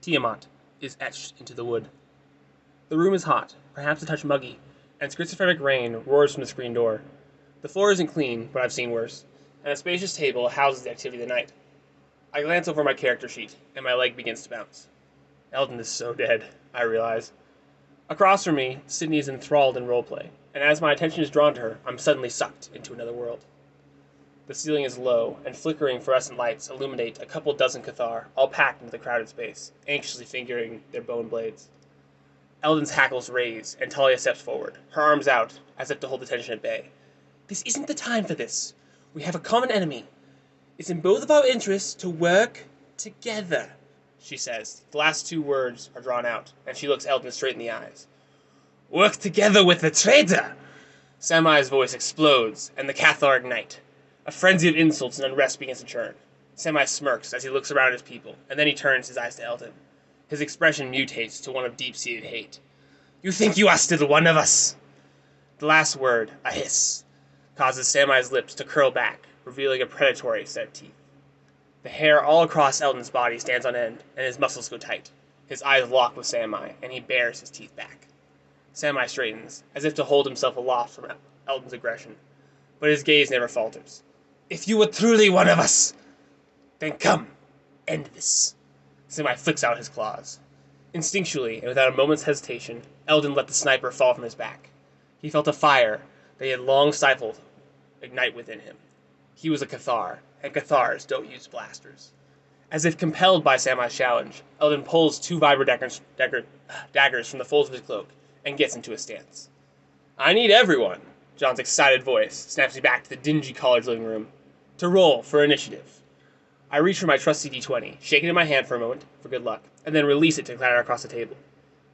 Tiamat is etched into the wood. The room is hot, perhaps a touch muggy, and schizophrenic rain roars from the screen door. The floor isn't clean, but I've seen worse, and a spacious table houses the activity of the night. I glance over my character sheet, and my leg begins to bounce. Eldon is so dead, I realize. Across from me, Sydney is enthralled in roleplay, and as my attention is drawn to her, I'm suddenly sucked into another world. The ceiling is low, and flickering fluorescent lights illuminate a couple dozen Cathar, all packed into the crowded space, anxiously fingering their bone blades. Eldon's hackles raise, and Talia steps forward, her arms out, as if to hold the tension at bay. This isn't the time for this. We have a common enemy. It's in both of our interests to work together, she says. The last two words are drawn out, and she looks Eldon straight in the eyes. Work together with the traitor! Samai's voice explodes, and the Cathar ignite. A frenzy of insults and unrest begins to churn. Samai smirks as he looks around his people, and then he turns his eyes to Eldon. His expression mutates to one of deep-seated hate. You think you are still one of us? The last word, a hiss, causes Samai's lips to curl back, revealing a predatory set of teeth. The hair all across Eldon's body stands on end, and his muscles go tight. His eyes lock with Samai, and he bares his teeth back. Samai straightens, as if to hold himself aloft from Eldon's aggression, but his gaze never falters. If you were truly one of us, then come, end this. Samai flicks out his claws. Instinctually, and without a moment's hesitation, Eldon let the sniper fall from his back. He felt a fire that he had long stifled ignite within him. He was a Cathar, and Cathars don't use blasters. As if compelled by Samai's challenge, Eldon pulls two vibro daggers from the folds of his cloak and gets into a stance. I need everyone, John's excited voice snaps me back to the dingy college living room, to roll for initiative. I reach for my trusty D20, shake it in my hand for a moment, for good luck, and then release it to clatter across the table.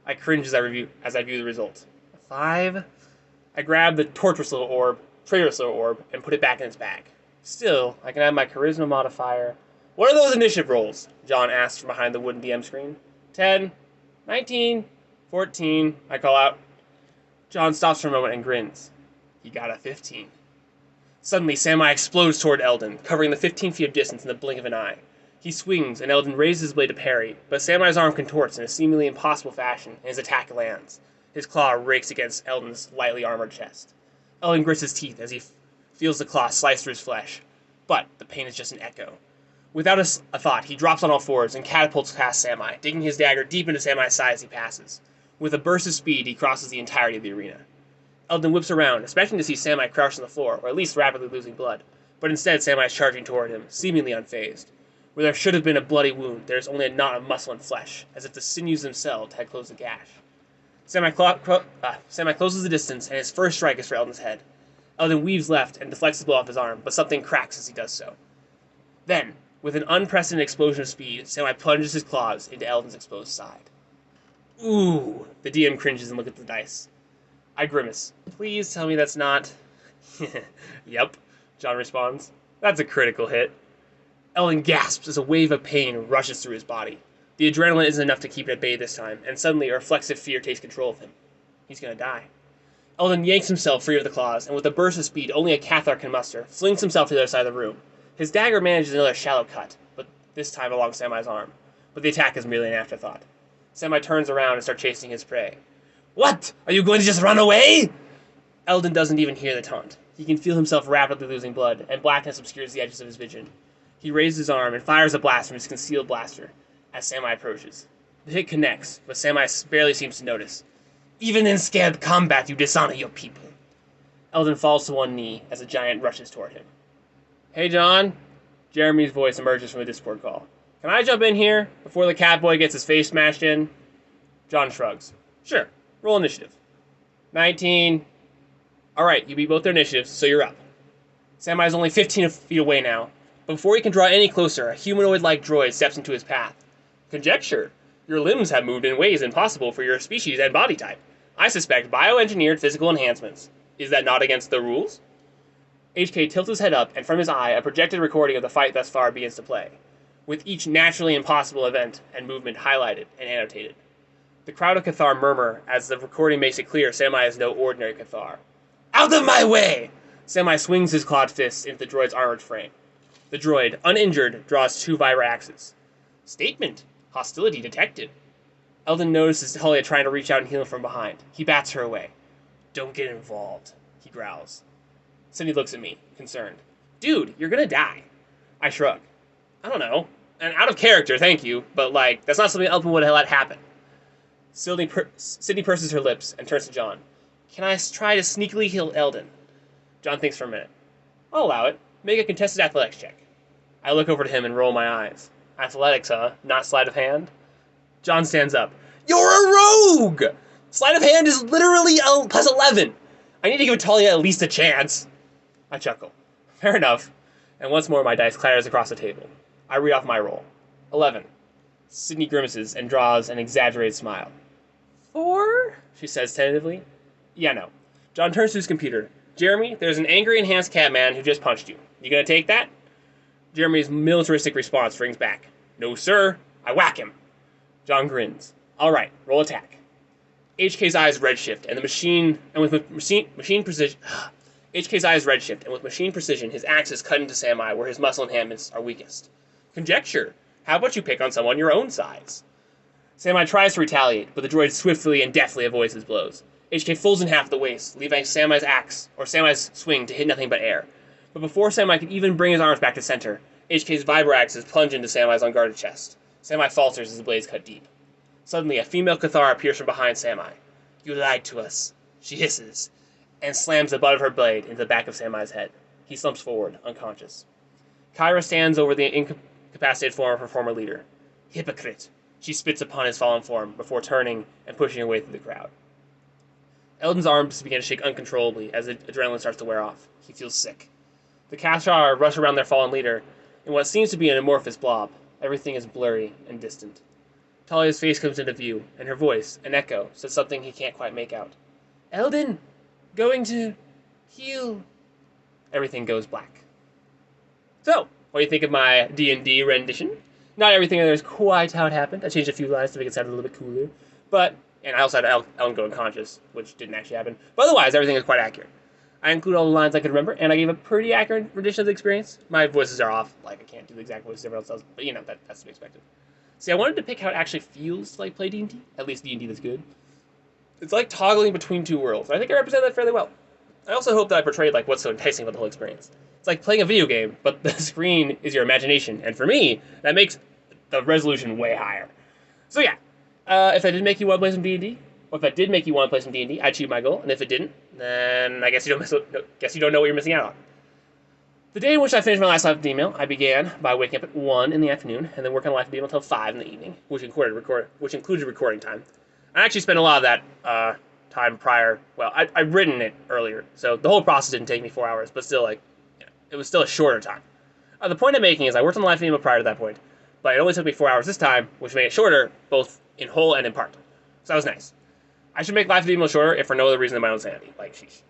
I cringe as I view the result. A 5? I grab the traitorous little orb, and put it back in its bag. Still, I can add my charisma modifier. What are those initiative rolls? John asks from behind the wooden DM screen. 10, 19, 14, I call out. John stops for a moment and grins. He got a 15. Suddenly, Samai explodes toward Eldon, covering the 15 feet of distance in the blink of an eye. He swings, and Eldon raises his blade to parry, but Samai's arm contorts in a seemingly impossible fashion, and his attack lands. His claw rakes against Eldon's lightly armored chest. Eldon grits his teeth as he feels the claw slice through his flesh, but the pain is just an echo. Without a thought, he drops on all fours and catapults past Samai, digging his dagger deep into Samai's side as he passes. With a burst of speed, he crosses the entirety of the arena. Eldon whips around, expecting to see Samai crouched on the floor, or at least rapidly losing blood, but instead Samai is charging toward him, seemingly unfazed. Where there should have been a bloody wound, there is only a knot of muscle and flesh, as if the sinews themselves had closed the gash. Samai closes the distance, and his first strike is for Eldon's head. Eldon weaves left and deflects the blow off his arm, but something cracks as he does so. Then, with an unprecedented explosion of speed, Samai plunges his claws into Eldon's exposed side. Ooh, the DM cringes and looks at the dice. I grimace. Please tell me that's not... Yep, John responds. That's a critical hit. Eldon gasps as a wave of pain rushes through his body. The adrenaline isn't enough to keep it at bay this time, and suddenly a reflexive fear takes control of him. He's gonna die. Eldon yanks himself free of the claws, and with a burst of speed only a Cathar can muster, flings himself to the other side of the room. His dagger manages another shallow cut, but this time along Samai's arm. But the attack is merely an afterthought. Samai turns around and starts chasing his prey. What? Are you going to just run away? Eldon doesn't even hear the taunt. He can feel himself rapidly losing blood, and blackness obscures the edges of his vision. He raises his arm and fires a blast from his concealed blaster as Samai approaches. The hit connects, but Samai barely seems to notice. Even in scared combat, you dishonor your people. Eldon falls to one knee as the giant rushes toward him. Hey, John. Jeremy's voice emerges from the Discord call. Can I jump in here before the catboy gets his face smashed in? John shrugs. Sure. Roll initiative. 19. Alright, you beat both their initiatives, so you're up. Samai is only 15 feet away now, but before he can draw any closer, a humanoid-like droid steps into his path. Conjecture. Your limbs have moved in ways impossible for your species and body type. I suspect bioengineered physical enhancements. Is that not against the rules? HK tilts his head up, and from his eye, a projected recording of the fight thus far begins to play, with each naturally impossible event and movement highlighted and annotated. The crowd of Cathar murmur as the recording makes it clear Samai is no ordinary Cathar. Out of my way! Samai swings his clawed fists into the droid's armored frame. The droid, uninjured, draws two vibra axes. Statement. Hostility detected. Eldon notices Talia trying to reach out and heal him from behind. He bats her away. Don't get involved, he growls. Sydney looks at me, concerned. Dude, you're gonna die. I shrug. I don't know. And out of character, thank you, but that's not something Eldon would have let happen. Sydney purses her lips and turns to John. Can I try to sneakily heal Eldon? John thinks for a minute. I'll allow it. Make a contested athletics check. I look over to him and roll my eyes. Athletics, huh? Not sleight of hand? John stands up. You're a rogue! Sleight of hand is literally plus 11. I need to give Talia at least a chance. I chuckle. Fair enough. And once more my dice clatters across the table. I read off my roll. 11. Sydney grimaces and draws an exaggerated smile. 4? She says tentatively. Yeah, no. John turns to his computer. Jeremy, there's an angry enhanced catman who just punched you. You gonna take that? Jeremy's militaristic response rings back. No, sir. I whack him. John grins. All right, roll attack. HK's eyes redshift, and with machine precision. HK's eyes redshift, and with machine precision, his axe is cut into Samai where his muscle enhancements are weakest. Conjecture. How about you pick on someone your own size? Samai tries to retaliate, but the droid swiftly and deftly avoids his blows. HK folds in half at the waist, leaving Samai's swing to hit nothing but air. But before Samai can even bring his arms back to center, HK's vibro-axes plunge into Samai's unguarded chest. Samai falters as the blades cut deep. Suddenly, a female Cathar appears from behind Samai. You lied to us, she hisses, and slams the butt of her blade into the back of Samai's head. He slumps forward, unconscious. Kyra stands over the incapacitated form of her former leader. Hypocrite. She spits upon his fallen form before turning and pushing her way through the crowd. Eldon's arms begin to shake uncontrollably as the adrenaline starts to wear off. He feels sick. The Cathar rush around their fallen leader in what seems to be an amorphous blob. Everything is blurry and distant. Talia's face comes into view, and her voice, an echo, says something he can't quite make out. Eldon! Going to heal. Everything goes black. So, what do you think of my D&D rendition? Not everything in there is quite how it happened. I changed a few lines to make it sound a little bit cooler. And I also had Eldon go unconscious, which didn't actually happen. But otherwise, everything is quite accurate. I include all the lines I could remember, and I gave a pretty accurate rendition of the experience. My voices are off. I can't do the exact voices everyone else does, but that's to be expected. See, I wanted to pick how it actually feels to play D&D. At least D&D that's good. It's like toggling between two worlds. I think I represented that fairly well. I also hope that I portrayed what's so enticing about the whole experience. It's like playing a video game, but the screen is your imagination, and for me, that makes the resolution way higher. So yeah, if I did make you want to play some D&D, or if I did make you want to play some D&D, I achieved my goal, and if it didn't, then I guess you don't know what you're missing out on. The day in which I finished my last live email, I began by waking up at 1 in the afternoon, and then working on live email until 5 in the evening, which included recording time. I actually spent a lot of that time prior. Well, I'd written it earlier, so the whole process didn't take me 4 hours, but still, it was still a shorter time. The point I'm making is I worked on the live email prior to that point, but it only took me 4 hours this time, which made it shorter, both in whole and in part. So that was nice. I should make live email shorter, if for no other reason than my own sanity. Sheesh.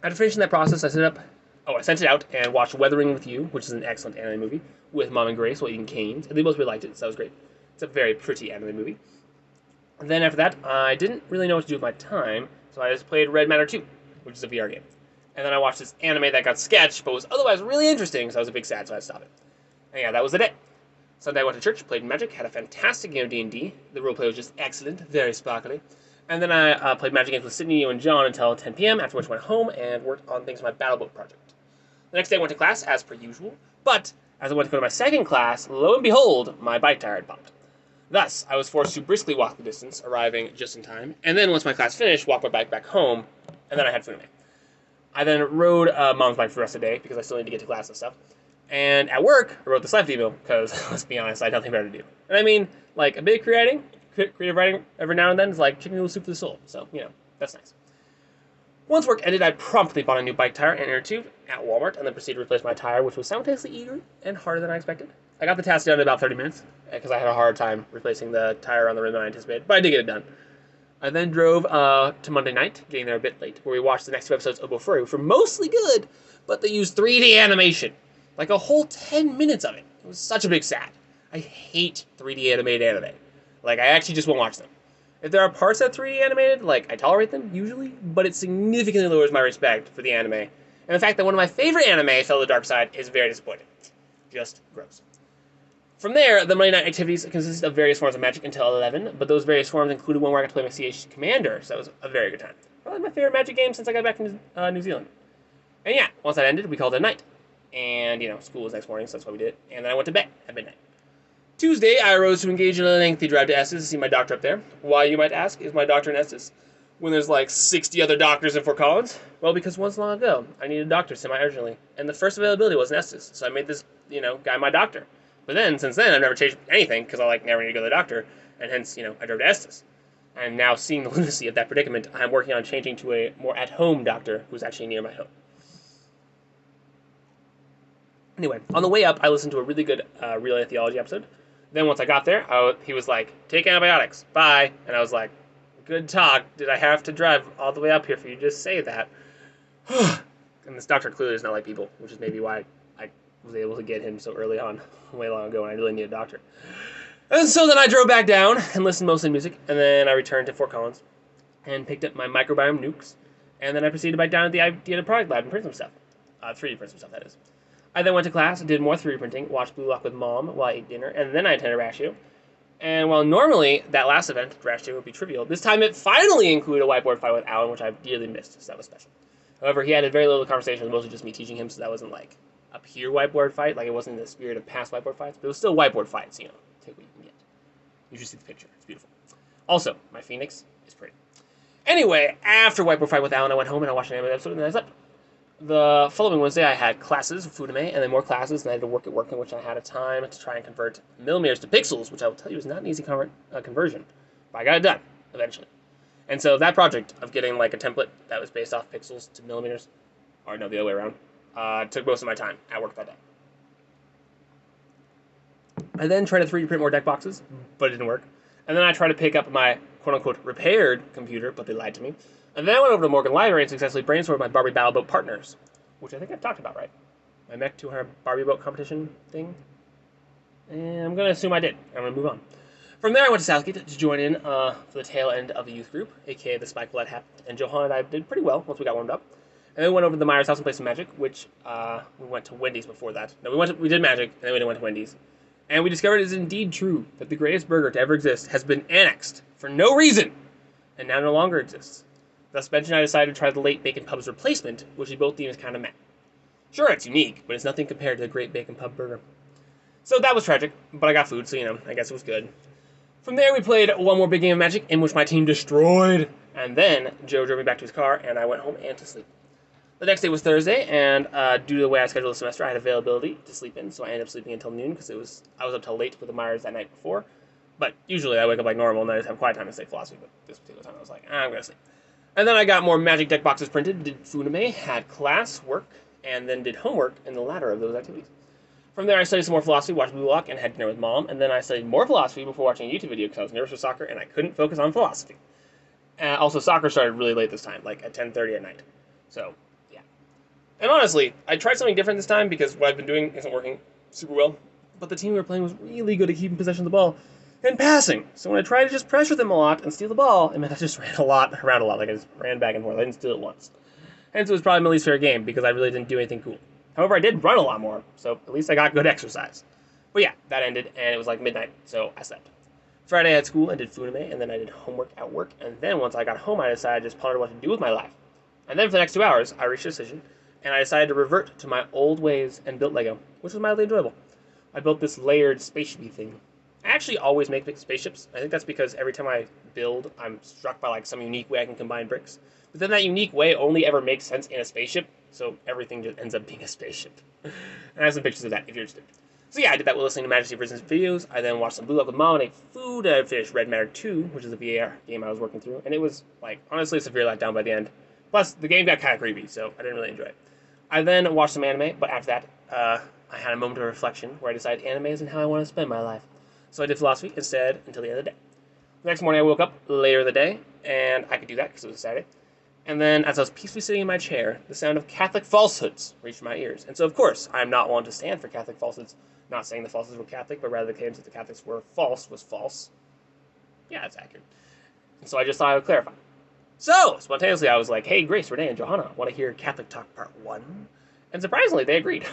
After finishing that process, I sent it out and watched Weathering with You, which is an excellent anime movie, with Mom and Grace while eating canes, and they both really liked it, so that was great. It's a very pretty anime movie. And then after that, I didn't really know what to do with my time, so I just played Red Matter 2, which is a VR game. And then I watched this anime that got sketched, but was otherwise really interesting, so I was a big sad, so I had to stop it. And yeah, that was the day. Sunday I went to church, played Magic, had a fantastic game of D&D. The roleplay was just excellent, very sparkly. And then I played Magic games with Sydney, you, and John until 10 p.m., after which I went home and worked on things for my battle book project. The next day I went to class, as per usual, but as I went to go to my second class, lo and behold, my bike tire had popped. Thus, I was forced to briskly walk the distance, arriving just in time, and then once my class finished, walk my bike back home, and then I had Fume. I then rode Mom's bike for the rest of the day, because I still need to get to class and stuff. And at work, I wrote this live email, because, let's be honest, I had nothing better to do. And I mean, a bit of creative writing every now and then is like chicken noodle soup for the soul, so, that's nice. Once work ended, I promptly bought a new bike tire and inner tube at Walmart, and then proceeded to replace my tire, which was simultaneously eager and harder than I expected. I got the task done in about 30 minutes, because I had a hard time replacing the tire on the rim than I anticipated, but I did get it done. I then drove to Monday night, getting there a bit late, where we watched the next 2 episodes of Obofuri, which were mostly good, but they used 3D animation. A whole 10 minutes of it. It was such a big sad. I hate 3D animated anime. I actually just won't watch them. If there are parts that 3D animated, I tolerate them, usually, but it significantly lowers my respect for the anime. And the fact that one of my favorite anime fell to the dark side is very disappointing. Just gross. From there, the Monday night activities consisted of various forms of Magic until 11, but those various forms included one where I got to play my CH Commander, so that was a very good time. Probably my favorite Magic game since I got back from New Zealand. And yeah, once that ended, we called it a night. And, school was next morning, so that's why we did it. And then I went to bed at midnight. Tuesday, I arose to engage in a lengthy drive to Estes to see my doctor up there. Why, you might ask, is my doctor in Estes when there's like 60 other doctors in Fort Collins? Well, because once long ago, I needed a doctor semi-urgently, and the first availability was in Estes, so I made this, guy my doctor. But then, since then, I've never changed anything, because I never need to go to the doctor, and hence, I drove to Estes. And now, seeing the lunacy of that predicament, I'm working on changing to a more at-home doctor who's actually near my home. Anyway, on the way up, I listened to a really good Relay Theology episode. Then once I got there, he was like, take antibiotics, bye. And I was like, good talk. Did I have to drive all the way up here for you to just say that? And this doctor clearly does not like people, which is maybe why I was able to get him so early on, way long ago, when I really needed a doctor. And so then I drove back down and listened mostly to music, and then I returned to Fort Collins and picked up my microbiome nukes, and then I proceeded back down to the Idea Product Lab and print some stuff. 3D print some stuff, that is. I then went to class, did more 3D printing, watched Blue Lock with Mom while I ate dinner, and then I attended Ratio. And while normally that last event, Ratio, would be trivial, this time it finally included a whiteboard fight with Alan, which I dearly missed, so that was special. However, he had a very little conversation, it was mostly just me teaching him, so that wasn't like a pure whiteboard fight, it wasn't in the spirit of past whiteboard fights, but it was still whiteboard fights, take what you can get. You should see the picture, it's beautiful. Also, my Phoenix is pretty. Anyway, after whiteboard fight with Alan, I went home and I watched an anime episode, and then I slept. The following Wednesday, I had classes with Funime, and then more classes, and I had to work at work in which I had a time to try and convert millimeters to pixels, which I will tell you is not an easy conversion, but I got it done, eventually. And so that project of getting a template that was based off pixels to millimeters, or no, the other way around, took most of my time at work that day. I then tried to 3D print more deck boxes, but it didn't work. And then I tried to pick up my quote-unquote repaired computer, but they lied to me. And then I went over to Morgan Library and successfully brainstormed my Barbie Battle Boat partners, which I think I've talked about, right? My Mech 200 Barbie Boat competition thing. And I'm going to assume I did. I'm going to move on. From there, I went to Southgate to join in for the tail end of the youth group, aka the Spike Blood Hap. And Johanna and I did pretty well once we got warmed up. And then we went over to the Myers house and played some Magic, which we went to Wendy's before that. No, we did Magic, and then we went to Wendy's. And we discovered it is indeed true that the greatest burger to ever exist has been annexed for no reason, and now no longer exists. Thus, Benj and I decided to try the late Bacon Pub's replacement, which we both deem as kind of meh. Sure, it's unique, but it's nothing compared to the great Bacon Pub burger. So that was tragic, but I got food, so I guess it was good. From there, we played one more big game of Magic, in which my team destroyed, and then Joe drove me back to his car, and I went home and to sleep. The next day was Thursday, and due to the way I scheduled the semester, I had availability to sleep in, so I ended up sleeping until noon, because I was up till late with the Myers that night before. But usually I wake up like normal, and then I just have quiet time to study philosophy, but this particular time I was like, I'm going to sleep. And then I got more Magic deck boxes printed, did Funime, had class, work, and then did homework in the latter of those activities. From there, I studied some more philosophy, watched Blue Lock, and had dinner with Mom, and then I studied more philosophy before watching a YouTube video because I was nervous for soccer, and I couldn't focus on philosophy. Also, soccer started really late this time, at 10:30 at night. So, yeah. And honestly, I tried something different this time because what I've been doing isn't working super well, but the team we were playing was really good at keeping possession of the ball and passing. So when I tried to just pressure them a lot and steal the ball, it meant I just ran around a lot. I just ran back and forth. I didn't steal it once. Hence, it was probably my least favorite game because I really didn't do anything cool. However, I did run a lot more, so at least I got good exercise. But yeah, that ended, and it was midnight, so I slept. Friday, I had school and did Funime, and then I did homework at work, and then once I got home, I decided to just ponder what to do with my life. And then for the next 2 hours, I reached a decision, and I decided to revert to my old ways and built Lego, which was mildly enjoyable. I built this layered spaceshipy thing. I actually always make big spaceships. I think that's because every time I build, I'm struck by some unique way I can combine bricks. But then that unique way only ever makes sense in a spaceship, so everything just ends up being a spaceship. And I have some pictures of that if you're interested. So yeah, I did that while listening to Majesty Prison's videos. I then watched some Blue Lock with Mom and ate food. I finished Red Matter 2, which is a VAR game I was working through. And it was, honestly, a severe letdown by the end. Plus, the game got kind of creepy, so I didn't really enjoy it. I then watched some anime, but after that, I had a moment of reflection where I decided anime isn't how I want to spend my life. So I did philosophy instead until the end of the day. The next morning I woke up later in the day, and I could do that because it was a Saturday. And then, as I was peacefully sitting in my chair, the sound of Catholic falsehoods reached my ears. And so, of course, I'm not one to stand for Catholic falsehoods. Not saying the falsehoods were Catholic, but rather the claims that the Catholics were false was false. Yeah, that's accurate. And so I just thought I would clarify. So, spontaneously, I was like, hey, Grace, Renee, and Johanna, want to hear Catholic Talk Part 1? And surprisingly, they agreed.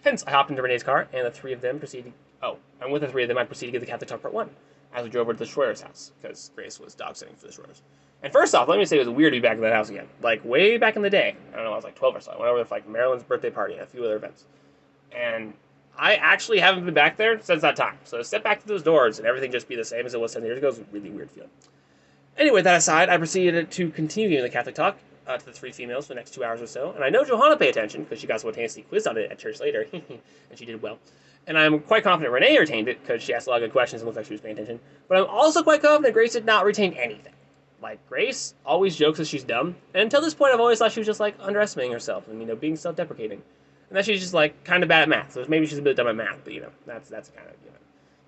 Hence, I hopped into Renee's car, and the three of them proceeded Oh, and with the three of them, I proceeded to give the Catholic Talk Part 1, as we drove over to the Schroeder's house, because Grace was dog sitting for the Schroeders. And first off, let me say it was weird to be back in that house again. Like, way back in the day, I don't know, I was like 12 or so, I went over for like Marilyn's birthday party and a few other events. And I actually haven't been back there since that time. So to step back to those doors and everything just be the same as it was 10 years ago was a really weird feeling. Anyway, that aside, I proceeded to continue giving the Catholic Talk to the three females for the next 2 hours or so. And I know Johanna paid attention, because she got spontaneously quizzed on it at church later, and she did well. And I'm quite confident Renee retained it, because she asked a lot of good questions and looked like she was paying attention. But I'm also quite confident Grace did not retain anything. Like, Grace always jokes that she's dumb, and until this point I've always thought she was just, like, underestimating herself and, being self-deprecating. And that she's just, like, kind of bad at math. So maybe she's a bit dumb at math, but, that's kind of,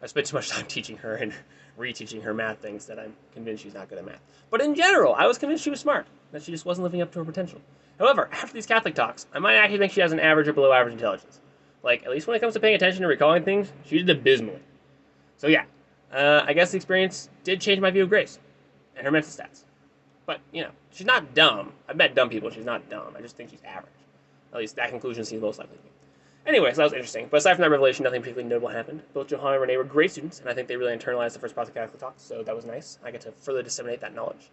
I spent too much time teaching her and reteaching her math things that I'm convinced she's not good at math. But in general, I was convinced she was smart, that she just wasn't living up to her potential. However, after these Catholic talks, I might actually think she has an average or below average intelligence. Like, at least when it comes to paying attention and recalling things, she did abysmally. So yeah, I guess the experience did change my view of Grace and her mental stats. But, she's not dumb. I've met dumb people, she's not dumb. I just think she's average. At least that conclusion seems most likely to me. Anyway, so that was interesting. But aside from that revelation, nothing particularly notable happened. Both Johanna and Renee were great students, and I think they really internalized the first part of the Catholic talk, so that was nice. I get to further disseminate that knowledge.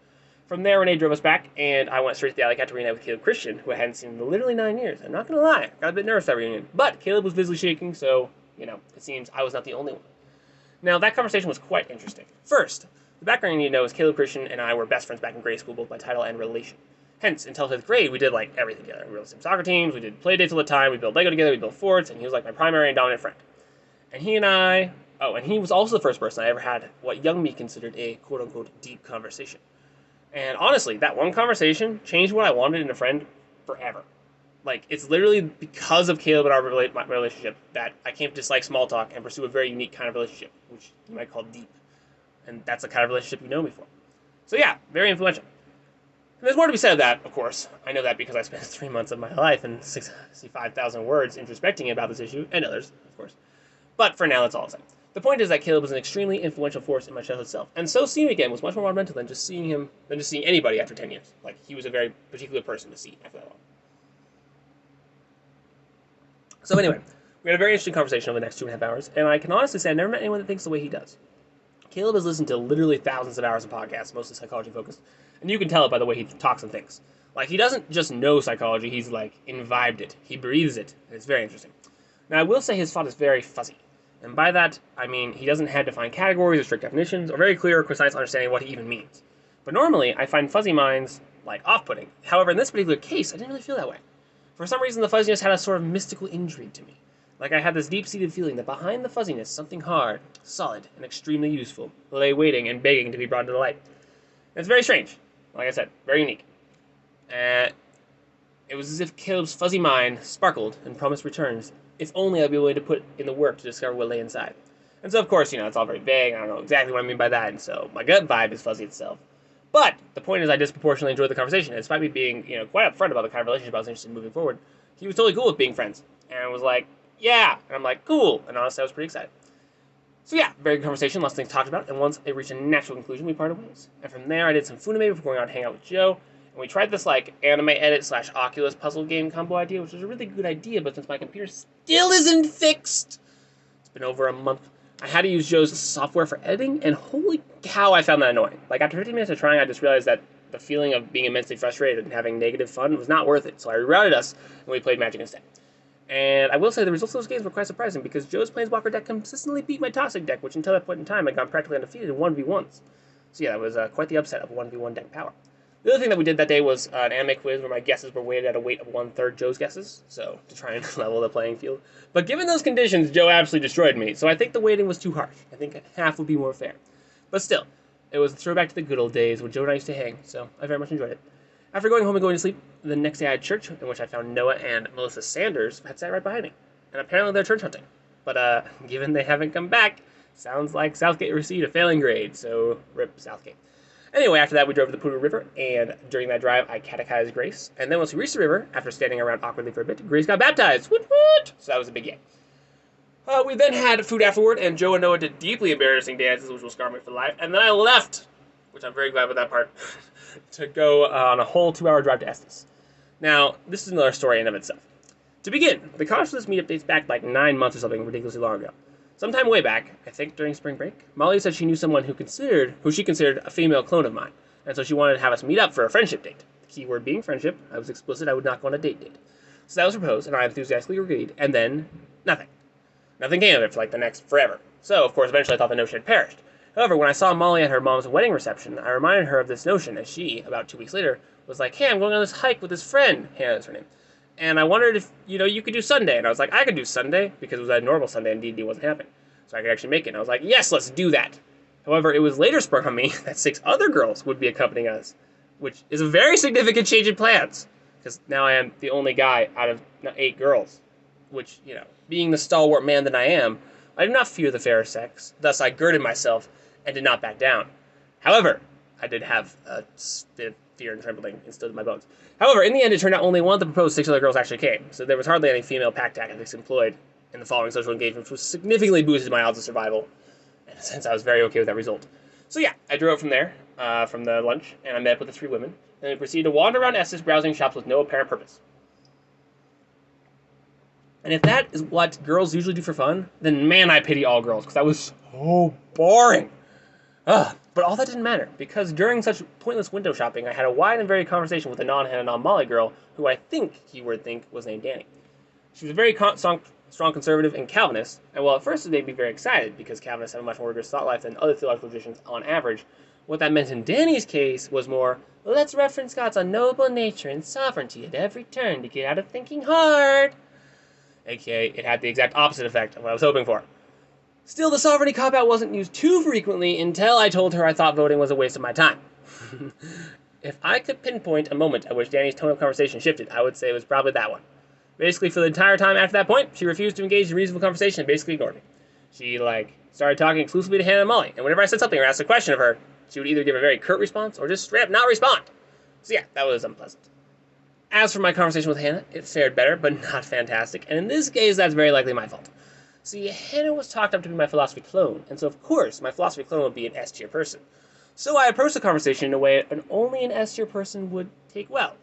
From there, Renee drove us back, and I went straight to the Alley Cat to reunite with Caleb Christian, who I hadn't seen in literally 9 years. I'm not going to lie, I got a bit nervous at that reunion. But Caleb was visibly shaking, so, it seems I was not the only one. Now, that conversation was quite interesting. First, the background you need to know is Caleb Christian and I were best friends back in grade school, both by title and relation. Hence, until 5th grade, we did, everything together. We were on the same soccer teams, we did play dates all the time, we built Lego together, we built forts, and he was, my primary and dominant friend. And he was also the first person I ever had what young me considered a quote-unquote deep conversation. And honestly, that one conversation changed what I wanted in a friend forever. It's literally because of Caleb and our relationship that I came to dislike small talk and pursue a very unique kind of relationship, which you might call deep. And that's the kind of relationship you know me for. So yeah, very influential. And there's more to be said of that, of course. I know that because I spent 3 months of my life and 65,000 words introspecting about this issue, and others, of course. But for now, that's all I'll say. The point is that Caleb was an extremely influential force in my childhood self, and so seeing him again was much more monumental than just seeing anybody after 10 years. He was a very particular person to see after that long. So anyway, we had a very interesting conversation over the next 2.5 hours, and I can honestly say I've never met anyone that thinks the way he does. Caleb has listened to literally thousands of hours of podcasts, mostly psychology-focused, and you can tell it by the way he talks and thinks. He doesn't just know psychology, he's, imbibed it. He breathes it, and it's very interesting. Now, I will say his thought is very fuzzy, and by that, I mean he doesn't have defined categories or strict definitions, or very clear or precise understanding of what he even means. But normally, I find fuzzy minds, off-putting. However, in this particular case, I didn't really feel that way. For some reason, the fuzziness had a sort of mystical intrigue to me. I had this deep-seated feeling that behind the fuzziness, something hard, solid, and extremely useful lay waiting and begging to be brought to the light. And it's very strange. Like I said, very unique. It was as if Caleb's fuzzy mind sparkled and promised returns, if only I'd be willing to put in the work to discover what lay inside. And so, of course, it's all very vague, I don't know exactly what I mean by that, and so my gut vibe is fuzzy itself. But the point is I disproportionately enjoyed the conversation, and despite me being, quite upfront about the kind of relationship I was interested in moving forward, he was totally cool with being friends, and was like, yeah, and I'm like, cool, and honestly I was pretty excited. So yeah, very good conversation, lots of things talked about, and once it reached a natural conclusion, we parted ways. And from there, I did some Funime before going out to hang out with Joe, and we tried this, anime edit / Oculus puzzle game combo idea, which was a really good idea, but since my computer still isn't fixed, it's been over a month, I had to use Joe's software for editing, and holy cow, I found that annoying. After 15 minutes of trying, I just realized that the feeling of being immensely frustrated and having negative fun was not worth it, so I rerouted us, and we played Magic instead. And I will say the results of those games were quite surprising, because Joe's Planeswalker deck consistently beat my Toxic deck, which until that point in time had gone practically undefeated in 1v1s. So yeah, that was quite the upset of 1v1 deck power. The other thing that we did that day was an anime quiz where my guesses were weighted at a weight of 1/3 Joe's guesses, so to try and level the playing field. But given those conditions, Joe absolutely destroyed me, so I think the weighting was too harsh. I think half would be more fair. But still, it was a throwback to the good old days when Joe and I used to hang, so I very much enjoyed it. After going home and going to sleep, the next day I had church, in which I found Noah and Melissa Sanders had sat right behind me. And apparently they're church hunting. But given they haven't come back, sounds like Southgate received a failing grade, so rip Southgate. Anyway, after that we drove to the Poudre River, and during that drive I catechized Grace. And then once we reached the river, after standing around awkwardly for a bit, Grace got baptized. Woot woot! So that was a big yay. We then had food afterward, and Joe and Noah did deeply embarrassing dances, which will scar me for life. And then I left, which I'm very glad with that part, to go on a whole 2-hour drive to Estes. Now, this is another story in and of itself. To begin, the cause for this meetup dates back 9 months or something ridiculously long ago. Sometime way back, I think during spring break, Molly said she knew someone who she considered a female clone of mine, and so she wanted to have us meet up for a friendship date. The key word being friendship. I was explicit I would not go on a date. So that was proposed, and I enthusiastically agreed, and then nothing. Nothing came of it for like the next forever. So, of course, eventually I thought the notion had perished. However, when I saw Molly at her mom's wedding reception, I reminded her of this notion as she, about 2 weeks later, was like, hey, I'm going on this hike with this friend. Hannah is her name. And I wondered if, you could do Sunday. And I was like, I could do Sunday, because it was a normal Sunday and D&D wasn't happening. So I could actually make it. And I was like, yes, let's do that. However, it was later sprung on me that 6 other girls would be accompanying us, which is a very significant change in plans, because now I am the only guy out of 8 girls, which, being the stalwart man that I am, I do not fear the fairer sex. Thus, I girded myself and did not back down. However, I did have a bit of fear and trembling instilled in my bones. However, in the end, it turned out only one of the proposed 6 other girls actually came, so there was hardly any female pack tactics employed in the following social engagements, which significantly boosted my odds of survival, and since I was very okay with that result. So yeah, I drove from there, from the lunch, and I met up with the 3 women, and we proceeded to wander around Estes browsing shops with no apparent purpose. And if that is what girls usually do for fun, then man, I pity all girls, because that was so boring. But all that didn't matter, because during such pointless window shopping, I had a wide and varied conversation with a non-Hannah, non-Molly girl, who I think, keyword think, was named Danny. She was a very strong conservative and Calvinist, and while at first it made me very excited, because Calvinists have a much more rigorous thought life than other theological traditions on average, what that meant in Danny's case was more, let's reference God's unknowable nature and sovereignty at every turn to get out of thinking hard. AKA, it had the exact opposite effect of what I was hoping for. Still, the sovereignty cop-out wasn't used too frequently until I told her I thought voting was a waste of my time. If I could pinpoint a moment at which Danny's tone of conversation shifted, I would say it was probably that one. Basically, for the entire time after that point, she refused to engage in reasonable conversation and basically ignored me. She, started talking exclusively to Hannah and Molly, and whenever I said something or asked a question of her, she would either give a very curt response or just straight up not respond. So yeah, that was unpleasant. As for my conversation with Hannah, it fared better, but not fantastic, and in this case, that's very likely my fault. See, Hannah was talked up to be my philosophy clone, and so of course, my philosophy clone would be an S-tier person. So I approached the conversation in a way only an S-tier person would take well.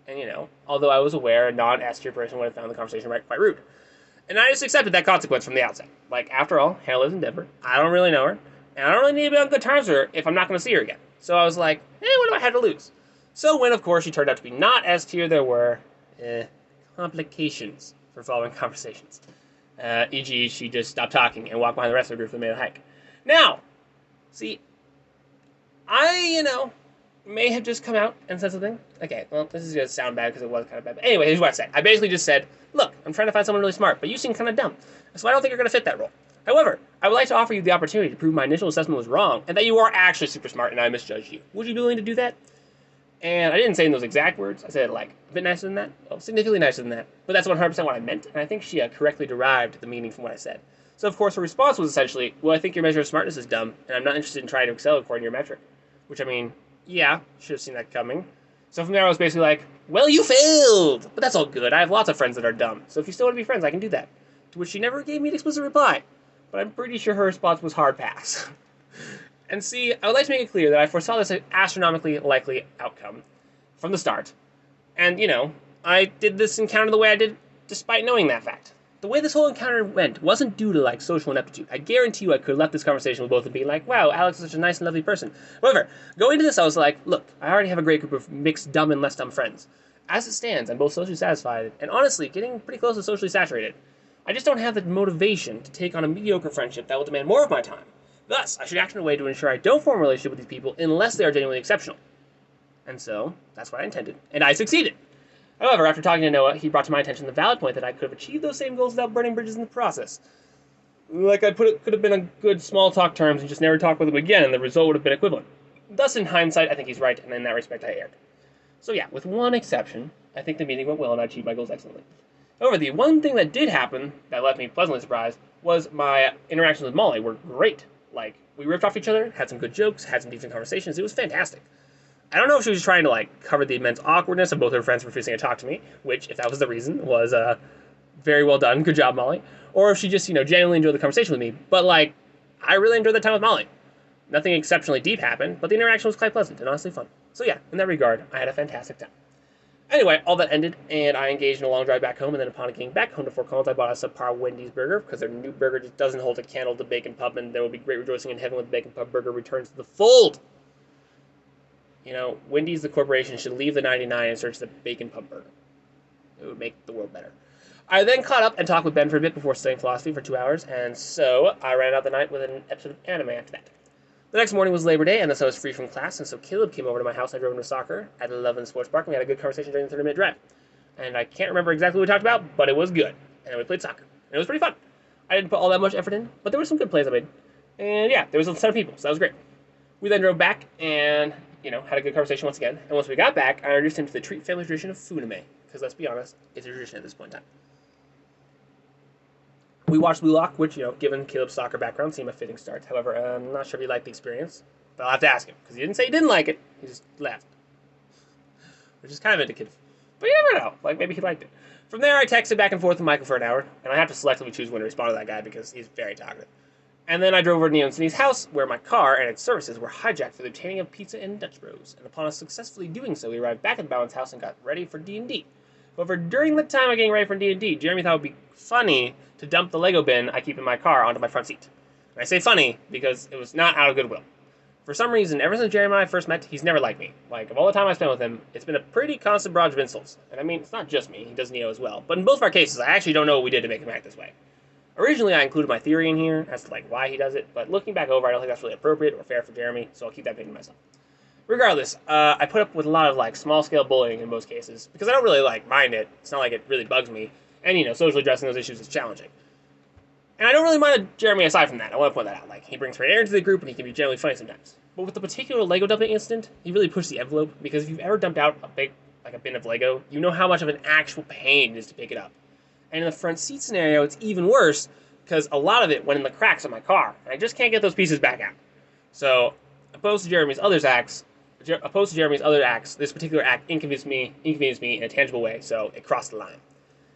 And although I was aware a non-S-tier person would have found the conversation quite rude. And I just accepted that consequence from the outset. After all, Hannah lives in Denver, I don't really know her, and I don't really need to be on good terms with her if I'm not going to see her again. So I was like, what do I have to lose? So when, of course, she turned out to be not S-tier, there were complications for following conversations. E.g., she just stopped talking and walked behind the rest of the group and made a hike. Now, see, I, may have just come out and said something. Okay, well, this is going to sound bad because it was kind of bad. But anyway, here's what I said. I basically just said, look, I'm trying to find someone really smart, but you seem kind of dumb. So I don't think you're going to fit that role. However, I would like to offer you the opportunity to prove my initial assessment was wrong and that you are actually super smart and I misjudged you. Would you be willing to do that? And I didn't say in those exact words. I said, a bit nicer than that. Well, significantly nicer than that. But that's 100% what I meant, and I think she correctly derived the meaning from what I said. So, of course, her response was essentially, well, I think your measure of smartness is dumb, and I'm not interested in trying to excel according to your metric. Which, yeah, should have seen that coming. So from there, I was basically like, well, you failed! But that's all good. I have lots of friends that are dumb, so if you still want to be friends, I can do that. To which she never gave me an explicit reply. But I'm pretty sure her response was hard pass. And see, I would like to make it clear that I foresaw this astronomically likely outcome from the start. And, I did this encounter the way I did despite knowing that fact. The way this whole encounter went wasn't due to, social ineptitude. I guarantee you I could have left this conversation with both and be like, wow, Alex is such a nice and lovely person. However, going into this, I was like, look, I already have a great group of mixed dumb and less dumb friends. As it stands, I'm both socially satisfied and, honestly, getting pretty close to socially saturated. I just don't have the motivation to take on a mediocre friendship that will demand more of my time. Thus, I should act in a way to ensure I don't form a relationship with these people unless they are genuinely exceptional. And so, that's what I intended. And I succeeded. However, after talking to Noah, he brought to my attention the valid point that I could have achieved those same goals without burning bridges in the process. I put it, could have been on good small talk terms and just never talk with him again, and the result would have been equivalent. Thus, in hindsight, I think he's right, and in that respect, I erred. So yeah, with one exception, I think the meeting went well and I achieved my goals excellently. However, the one thing that did happen that left me pleasantly surprised was my interactions with Molly were great. We ripped off each other, had some good jokes, had some decent conversations. It was fantastic. I don't know if she was trying to, cover the immense awkwardness of both her friends refusing to talk to me, which, if that was the reason, was, very well done. Good job, Molly. Or if she just, genuinely enjoyed the conversation with me. But, I really enjoyed the time with Molly. Nothing exceptionally deep happened, but the interaction was quite pleasant and honestly fun. So yeah, in that regard, I had a fantastic time. Anyway, all that ended, and I engaged in a long drive back home. And then, upon getting back home to Fort Collins, I bought a subpar Wendy's burger because their new burger just doesn't hold a candle to Bacon Pub, and there will be great rejoicing in heaven when the Bacon Pub burger returns to the fold. You know, Wendy's, the corporation, should leave the 99 and search the Bacon Pub burger. It would make the world better. I then caught up and talked with Ben for a bit before studying philosophy for 2 hours, and so I ran out the night with an episode of anime after that. The next morning was Labor Day, and thus I was free from class, and so Caleb came over to my house. I drove him to soccer at 11 Sports Park, and we had a good conversation during the 30-minute drive. And I can't remember exactly what we talked about, but it was good. And we played soccer, and it was pretty fun. I didn't put all that much effort in, but there were some good plays I made. And yeah, there was a ton of people, so that was great. We then drove back and, had a good conversation once again. And once we got back, I introduced him to the Treat family tradition of Funime, because let's be honest, it's a tradition at this point in time. We watched Blue Lock, which, given Caleb's soccer background, seemed a fitting start. However, I'm not sure if he liked the experience, but I'll have to ask him, because he didn't say he didn't like it, he just laughed. Which is kind of indicative. But you never know, maybe he liked it. From there, I texted back and forth with Michael for an hour, and I have to selectively choose when to respond to that guy, because he's very talkative. And then I drove over to Neo and Cindy's house, where my car and its services were hijacked for the obtaining of pizza and Dutch Bros. And upon us successfully doing so, we arrived back at the Bowen's house and got ready for D&D. However, during the time of getting ready for D&D, Jeremy thought it would be funny to dump the Lego bin I keep in my car onto my front seat. And I say funny because it was not out of goodwill. For some reason, ever since Jeremy and I first met, he's never liked me. Of all the time I spent with him, it's been a pretty constant barrage of insults. And I mean, it's not just me, he does Neo as well. But in both of our cases, I actually don't know what we did to make him act this way. Originally, I included my theory in here as to why he does it, but looking back over, I don't think that's really appropriate or fair for Jeremy, so I'll keep that opinion to myself. Regardless, I put up with a lot of small-scale bullying in most cases, because I don't really mind it. It's not like it really bugs me, and socially addressing those issues is challenging. And I don't really mind Jeremy aside from that. I want to point that out. He brings great energy to the group, and he can be generally funny sometimes. But with the particular Lego dumping incident, he really pushed the envelope, because if you've ever dumped out a bin of Lego, you know how much of an actual pain it is to pick it up. And in the front seat scenario, it's even worse, because a lot of it went in the cracks of my car, and I just can't get those pieces back out. So, opposed to Jeremy's other acts, this particular act inconvenienced me in a tangible way, so it crossed the line.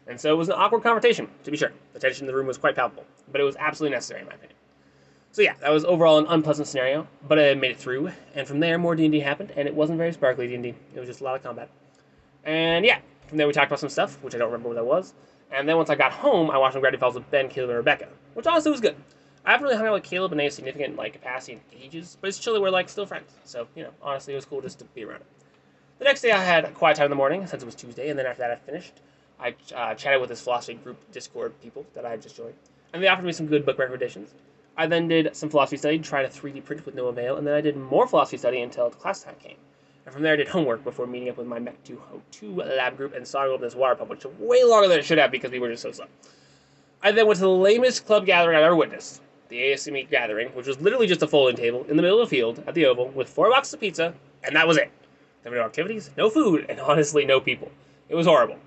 And so it was an awkward confrontation, to be sure. The tension in the room was quite palpable, but it was absolutely necessary in my opinion. So yeah, that was overall an unpleasant scenario, but I made it through, and from there more D&D happened, and it wasn't very sparkly D&D. It was just a lot of combat. And yeah, from there we talked about some stuff, which I don't remember what that was, and then once I got home, I watched some Gravity Falls with Ben, Caleb, and Rebecca, which honestly was good. I haven't really hung out with Caleb in any significant capacity in ages, but it's chill that we're still friends. So, honestly, it was cool just to be around him. The next day I had a quiet time in the morning, since it was Tuesday, and then after that I finished. I chatted with this philosophy group Discord people that I had just joined, and they offered me some good book recommendations. I then did some philosophy study, tried a 3D print with no avail, and then I did more philosophy study until class time came. And from there I did homework before meeting up with my Mech 202 lab group and starting open this water pump, which took way longer than it should have because we were just so slow. I then went to the lamest club gathering I've ever witnessed, the ASME gathering, which was literally just a folding table in the middle of the field at the Oval with 4 boxes of pizza, and that was it. There were no activities, no food, and honestly no people. It was horrible.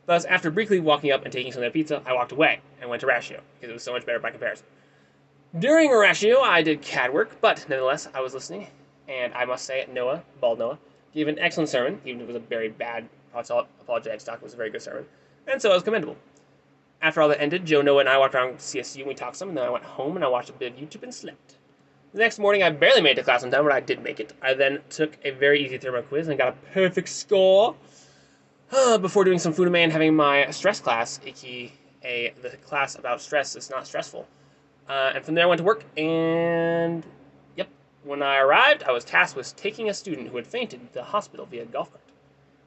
Thus, after briefly walking up and taking some of that pizza, I walked away and went to Ratio, because it was so much better by comparison. During Ratio, I did CAD work, but nonetheless, I was listening, and I must say, Bald Noah, gave an excellent sermon, even if it was a very bad apologetic talk. It was a very good sermon, and so it was commendable. After all that ended, Joe, Noah, and I walked around CSU and we talked some, and then I went home and I watched a bit of YouTube and slept. The next morning, I barely made it to class on time, but I did make it. I then took a very easy thermo quiz and got a perfect score before doing some Funime and having my stress class, aka the class about stress is not stressful. And from there, I went to work, and yep, when I arrived, I was tasked with taking a student who had fainted to the hospital via golf cart.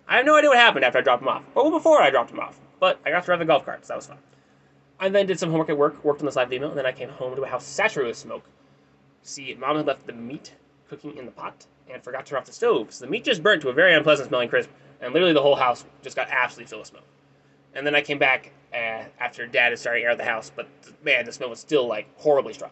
I have no idea what happened after I dropped him off, or before I dropped him off, but I got to drive the golf cart, so that was fun. I then did some homework at work, worked on the side of email, and then I came home to a house saturated with smoke. See, Mom had left the meat cooking in the pot and forgot to turn off the stove, so the meat just burnt to a very unpleasant smelling crisp, and literally the whole house just got absolutely filled with smoke. And then I came back after Dad had started to air the house, but man, the smell was still horribly strong.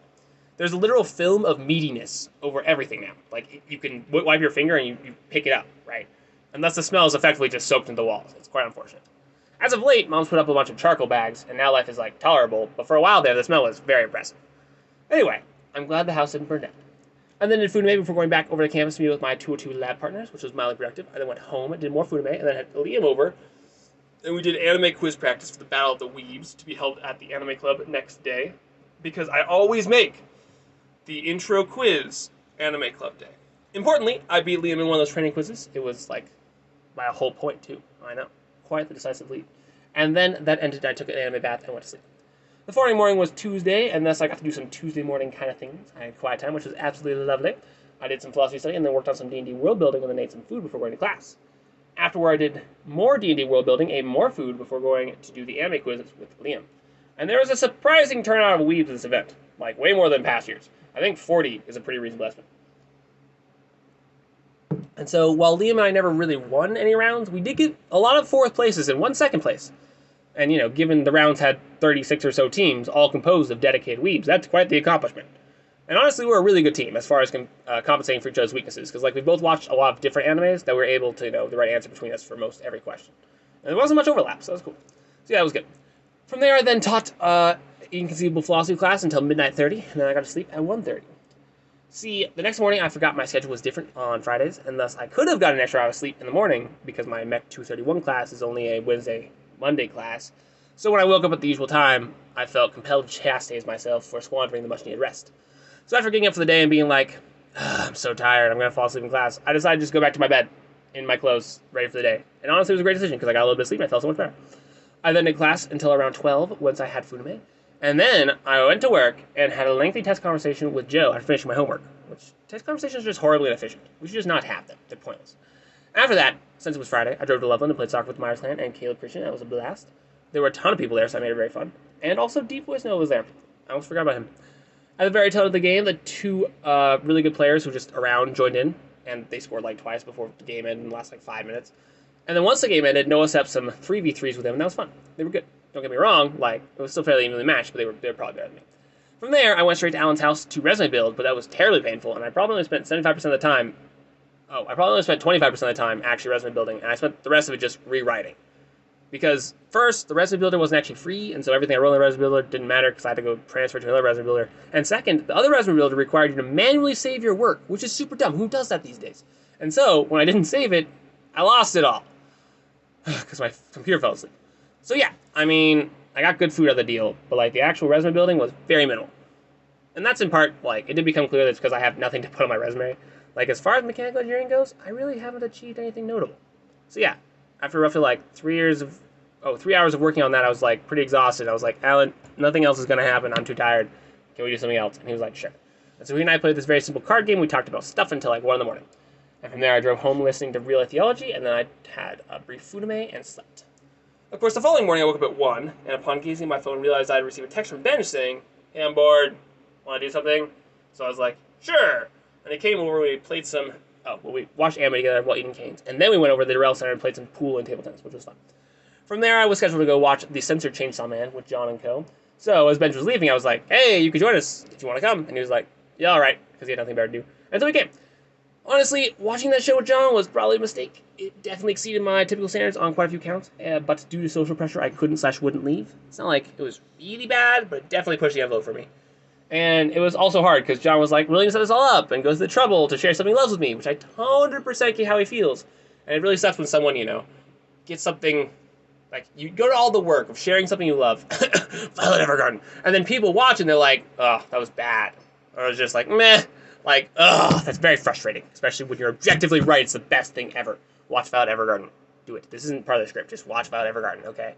There's a literal film of meatiness over everything now. You can wipe your finger and you pick it up, right? And thus the smell is effectively just soaked into the walls. It's quite unfortunate. As of late, Mom's put up a bunch of charcoal bags, and now life is tolerable, but for a while there, the smell was very oppressive. Anyway, I'm glad the house didn't burn down. And then did Funime before going back over to campus to meet with my 202 lab partners, which was mildly productive. I then went home and did more Funime, and then had Liam over, and we did anime quiz practice for the Battle of the Weebs to be held at the anime club next day, because I always make the intro quiz anime club day. Importantly, I beat Liam in one of those training quizzes. It was by a whole point, too. I know. Quite the decisive lead. And then that ended, I took an anime bath and went to sleep. The following morning was Tuesday, and thus I got to do some Tuesday morning kind of things. I had quiet time, which was absolutely lovely. I did some philosophy study and then worked on some D&D world building and then ate some food before going to class. Afterward, I did more D&D world building, ate more food before going to do the anime quiz with Liam. And there was a surprising turnout of weebs at this event, like way more than past years. I think 40 is a pretty reasonable estimate. And so while Liam and I never really won any rounds, we did get a lot of fourth places and one second place. And, given the rounds had 36 or so teams, all composed of dedicated weebs, that's quite the accomplishment. And honestly, we're a really good team as far as compensating for each other's weaknesses, because we both watched a lot of different animes that we were able to know the right answer between us for most every question. And there wasn't much overlap, so that was cool. So yeah, that was good. From there, I then taught Inconceivable Philosophy class until midnight 30, and then I got to sleep at 1:30. See, the next morning I forgot my schedule was different on Fridays, and thus I could have gotten an extra hour of sleep in the morning because my Mech 231 class is only a Monday class. So when I woke up at the usual time, I felt compelled to chastise myself for squandering the much-needed rest. So after getting up for the day and being like, I'm so tired, I'm going to fall asleep in class, I decided to just go back to my bed in my clothes, ready for the day. And honestly, it was a great decision because I got a little bit of sleep and I felt so much better. I then did class until around 12 once I had Funime. And then I went to work and had a lengthy test conversation with Joe after finishing my homework, which test conversations are just horribly inefficient. We should just not have them. They're pointless. After that, since it was Friday, I drove to Loveland and played soccer with Myers Land and Caleb Christian. That was a blast. There were a ton of people there, so I made it very fun. And also, Deep Voice Noah was there. I almost forgot about him. At the very tail of the game, the two really good players who were just around joined in, and they scored twice before the game ended in the last 5 minutes. And then once the game ended, Noah set up some 3v3s with them, and that was fun. They were good. Don't get me wrong, it was still fairly evenly matched, but they were probably better than me. From there, I went straight to Alan's house to resume build, but that was terribly painful, and I probably only spent 75% of the time. I probably only spent 25% of the time actually resume building, and I spent the rest of it just rewriting. Because first, the resume builder wasn't actually free, and so everything I wrote in the resume builder didn't matter because I had to go transfer to another resume builder. And second, the other resume builder required you to manually save your work, which is super dumb. Who does that these days? And so, when I didn't save it, I lost it all. Because my computer fell asleep. So yeah, I got good food out of the deal, but the actual resume building was very minimal. And that's in part, it did become clear that it's because I have nothing to put on my resume. As far as mechanical engineering goes, I really haven't achieved anything notable. So yeah, after roughly 3 hours of working on that, I was pretty exhausted. I was like, Alan, nothing else is going to happen. I'm too tired. Can we do something else? And he was like, sure. And so he and I played this very simple card game. We talked about stuff until 1 in the morning. And from there, I drove home listening to Real Life Theology, and then I had a brief Funime and slept. Of course, the following morning, I woke up at 1, and upon gazing at my phone, realized I had received a text from Ben saying, hey, I'm bored. Want to do something? So I was like, sure. And he came over, we played we watched anime together while eating canes. And then we went over to the Durrell Center and played some pool and table tennis, which was fun. From there, I was scheduled to go watch The Censored Chainsaw Man with John and Co. So as Ben was leaving, I was like, hey, you could join us if you want to come. And he was like, yeah, all right, because he had nothing better to do. And so he came. Honestly, watching that show with John was probably a mistake. It definitely exceeded my typical standards on quite a few counts, but due to social pressure, I couldn't/wouldn't leave. It's not like it was really bad, but it definitely pushed the envelope for me. And it was also hard, because John was willing to set us all up, and goes to the trouble to share something he loves with me, which I 100% get how he feels. And it really sucks when someone, gets something, you go to all the work of sharing something you love, Violet Evergarden, and then people watch and they're like, oh, that was bad. Or it was just meh. That's very frustrating, especially when you're objectively right. It's the best thing ever. Watch Violet Evergarden. Do it. This isn't part of the script. Just watch Violet Evergarden, okay?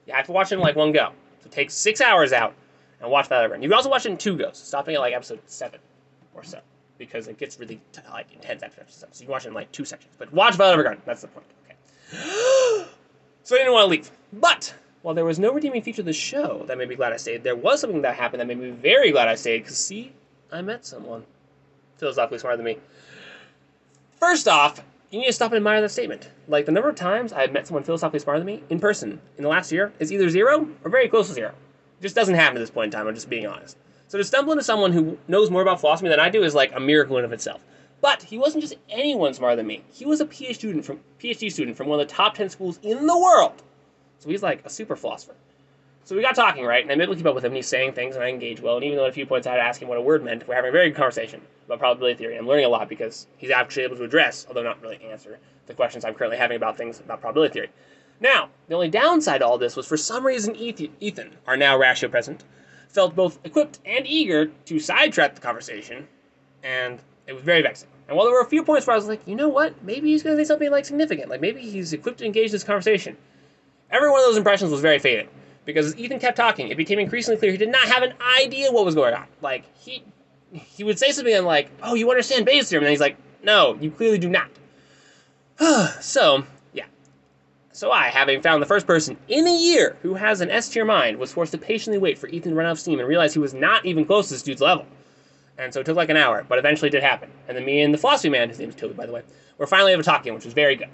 You have to watch it in one go. So take 6 hours out and watch Violet Evergarden. You can also watch it in 2 goes, stopping at episode 7 or so, because it gets really intense after episode 7. So you can watch it in 2 sections. But watch Violet Evergarden. That's the point. Okay. So I didn't want to leave. But while there was no redeeming feature of the show that made me glad I stayed, there was something that happened that made me very glad I stayed. Because see, I met someone philosophically smarter than me. First off, you need to stop and admire that statement. The number of times I've met someone philosophically smarter than me in person in the last year is either 0 or very close to 0. It just doesn't happen at this point in time, I'm just being honest. So to stumble into someone who knows more about philosophy than I do is a miracle in of itself. But he wasn't just anyone smarter than me. He was a PhD student from one of the top 10 schools in the world. So he's a super philosopher. So we got talking, right? And I'm able to keep up with him, and he's saying things, and I engage well. And even though at a few points I had to ask him what a word meant, we're having a very good conversation about probability theory. I'm learning a lot because he's actually able to address, although not really answer, the questions I'm currently having about things about probability theory. Now, the only downside to all this was for some reason Ethan, our now ratio president, felt both equipped and eager to sidetrack the conversation and It was very vexing. And while there were a few points where I was like, you know what? Maybe he's going to say something like significant. Like maybe he's equipped to engage this conversation. Every one of those impressions was very faded. Because as Ethan kept talking, it became increasingly clear he did not have an idea what was going on. Like, he would say something and like, oh, you understand Bayes' theorem? And then he's like, no, you clearly do not. So, yeah. So I, having found the first person in a year who has an S-tier mind, was forced to patiently wait for Ethan to run out of steam and realize he was not even close to this dude's level. And so it took like an hour, but eventually it did happen. And then me and the philosophy man, his name is Toby, by the way, were finally able to talk again, which was very good.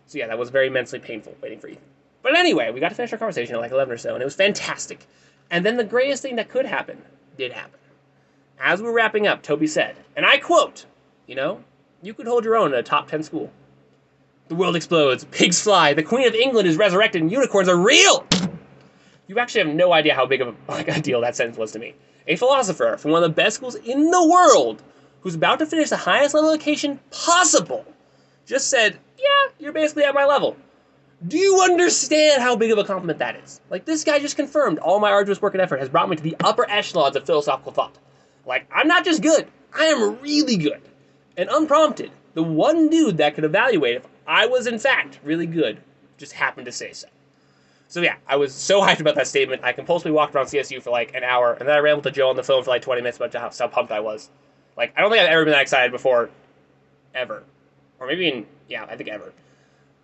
So yeah, that was very immensely painful, waiting for Ethan. But anyway, we got to finish our conversation at like 11 or so, and it was fantastic. And then the greatest thing that could happen did happen. As we were wrapping up, Toby said, and I quote, you know, you could hold your own at a top 10 school. The world explodes, pigs fly, the Queen of England is resurrected, and unicorns are real! You actually have no idea how big of a deal that sentence was to me. A philosopher from one of the best schools in the world, who's about to finish the highest level education possible, just said, yeah, you're basically at my level. Do you understand how big of a compliment that is? Like, this guy just confirmed all my arduous work and effort has brought me to the upper echelons of philosophical thought. Like, I'm not just good, I am really good. And unprompted, the one dude that could evaluate if I was in fact really good just happened to say so. So yeah, I was so hyped about that statement, I compulsively walked around CSU for like an hour, and then I rambled to Joe on the phone for like 20 minutes about how pumped I was. Like, I don't think I've ever been that excited before, ever. Or maybe I think ever.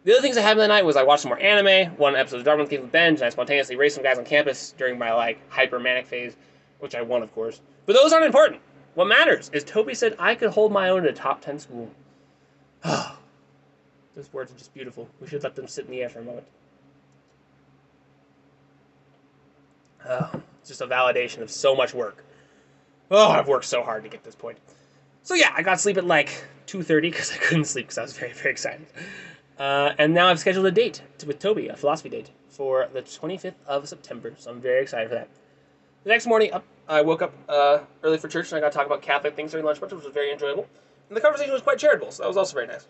The other things that happened that night was I watched some more anime, one episode of Darwin's Game with Benj, and I spontaneously raced some guys on campus during my, like, hyper-manic phase, which I won, of course. But those aren't important. What matters is Toby said I could hold my own at a top 10 school. Those words are just beautiful. We should let them sit in the air for a moment. It's just a validation of so much work. I've worked so hard to get to this point. So yeah, I got sleep at like 2:30 because I couldn't sleep because I was very, very excited. And now I've scheduled a date with Toby, a philosophy date, for the 25th of September, so I'm very excited for that. The next morning, I woke up early for church, and I got to talk about Catholic things during lunch, which was very enjoyable. And the conversation was quite charitable, so that was also very nice.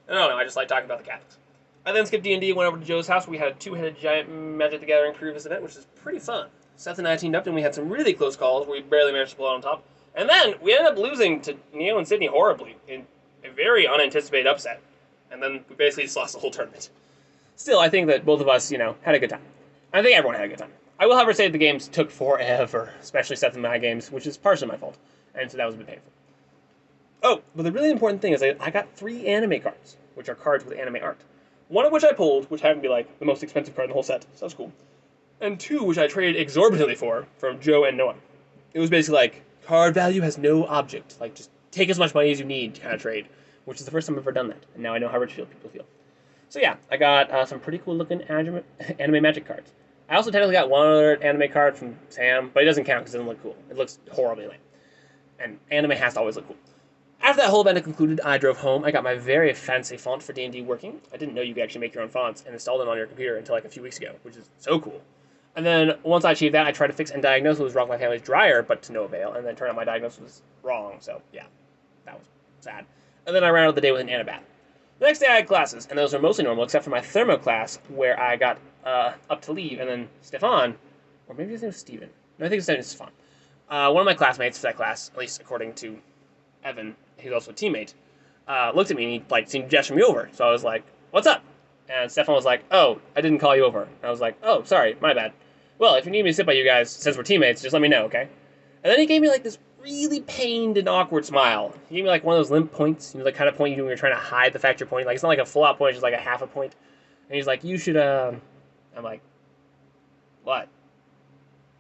And I don't know, I just like talking about the Catholics. I then skipped D&D and went over to Joe's house, where we had a two-headed giant Magic the Gathering previous event, which is pretty fun. Seth and I teamed up, and we had some really close calls where we barely managed to pull out on top. And then we ended up losing to Neo and Sydney horribly in a very unanticipated upset. And then we basically just lost the whole tournament. Still, I think that both of us, had a good time. I think everyone had a good time. I will, however, say that the games took forever, especially Seth and my games, which is partially my fault. And so that was a bit painful. Oh, but the really important thing is I got 3 anime cards, which are cards with anime art. One of which I pulled, which happened to be like the most expensive card in the whole set, so that's cool. And 2, which I traded exorbitantly for, from Joe and Noah. It was basically like, card value has no object. Like, just take as much money as you need kind of trade. Which is the first time I've ever done that. And now I know how rich people feel. So yeah, I got some pretty cool looking anime Magic cards. I also technically got one other anime card from Sam, but it doesn't count because it doesn't look cool. It looks horribly lame. And anime has to always look cool. After that whole event concluded, I drove home. I got my very fancy font for D&D working. I didn't know you could actually make your own fonts and install them on your computer until like a few weeks ago, which is so cool. And then once I achieved that, I tried to fix and diagnose what was wrong with my family's dryer, but to no avail. And then turned out my diagnosis was wrong, so yeah, that was sad. And then I ran out the day with an anabath. The next day I had classes, and those were mostly normal, except for my thermo class, where I got up to leave, and then Stefan, or maybe his name was Steven. No, I think his name is Stefan. One of my classmates for that class, at least according to Evan, he's also a teammate, looked at me, and he seemed to gesture me over. So I was like, what's up? And Stefan was like, oh, I didn't call you over. And I was like, oh, sorry, my bad. Well, if you need me to sit by you guys, since we're teammates, just let me know, okay? And then he gave me like this really pained and awkward smile. He gave me like one of those limp points, the kind of point you do when you're trying to hide the fact you're pointing. Like, it's not like a full-out point, it's just like a half a point. And he's like, you should, I'm like, what?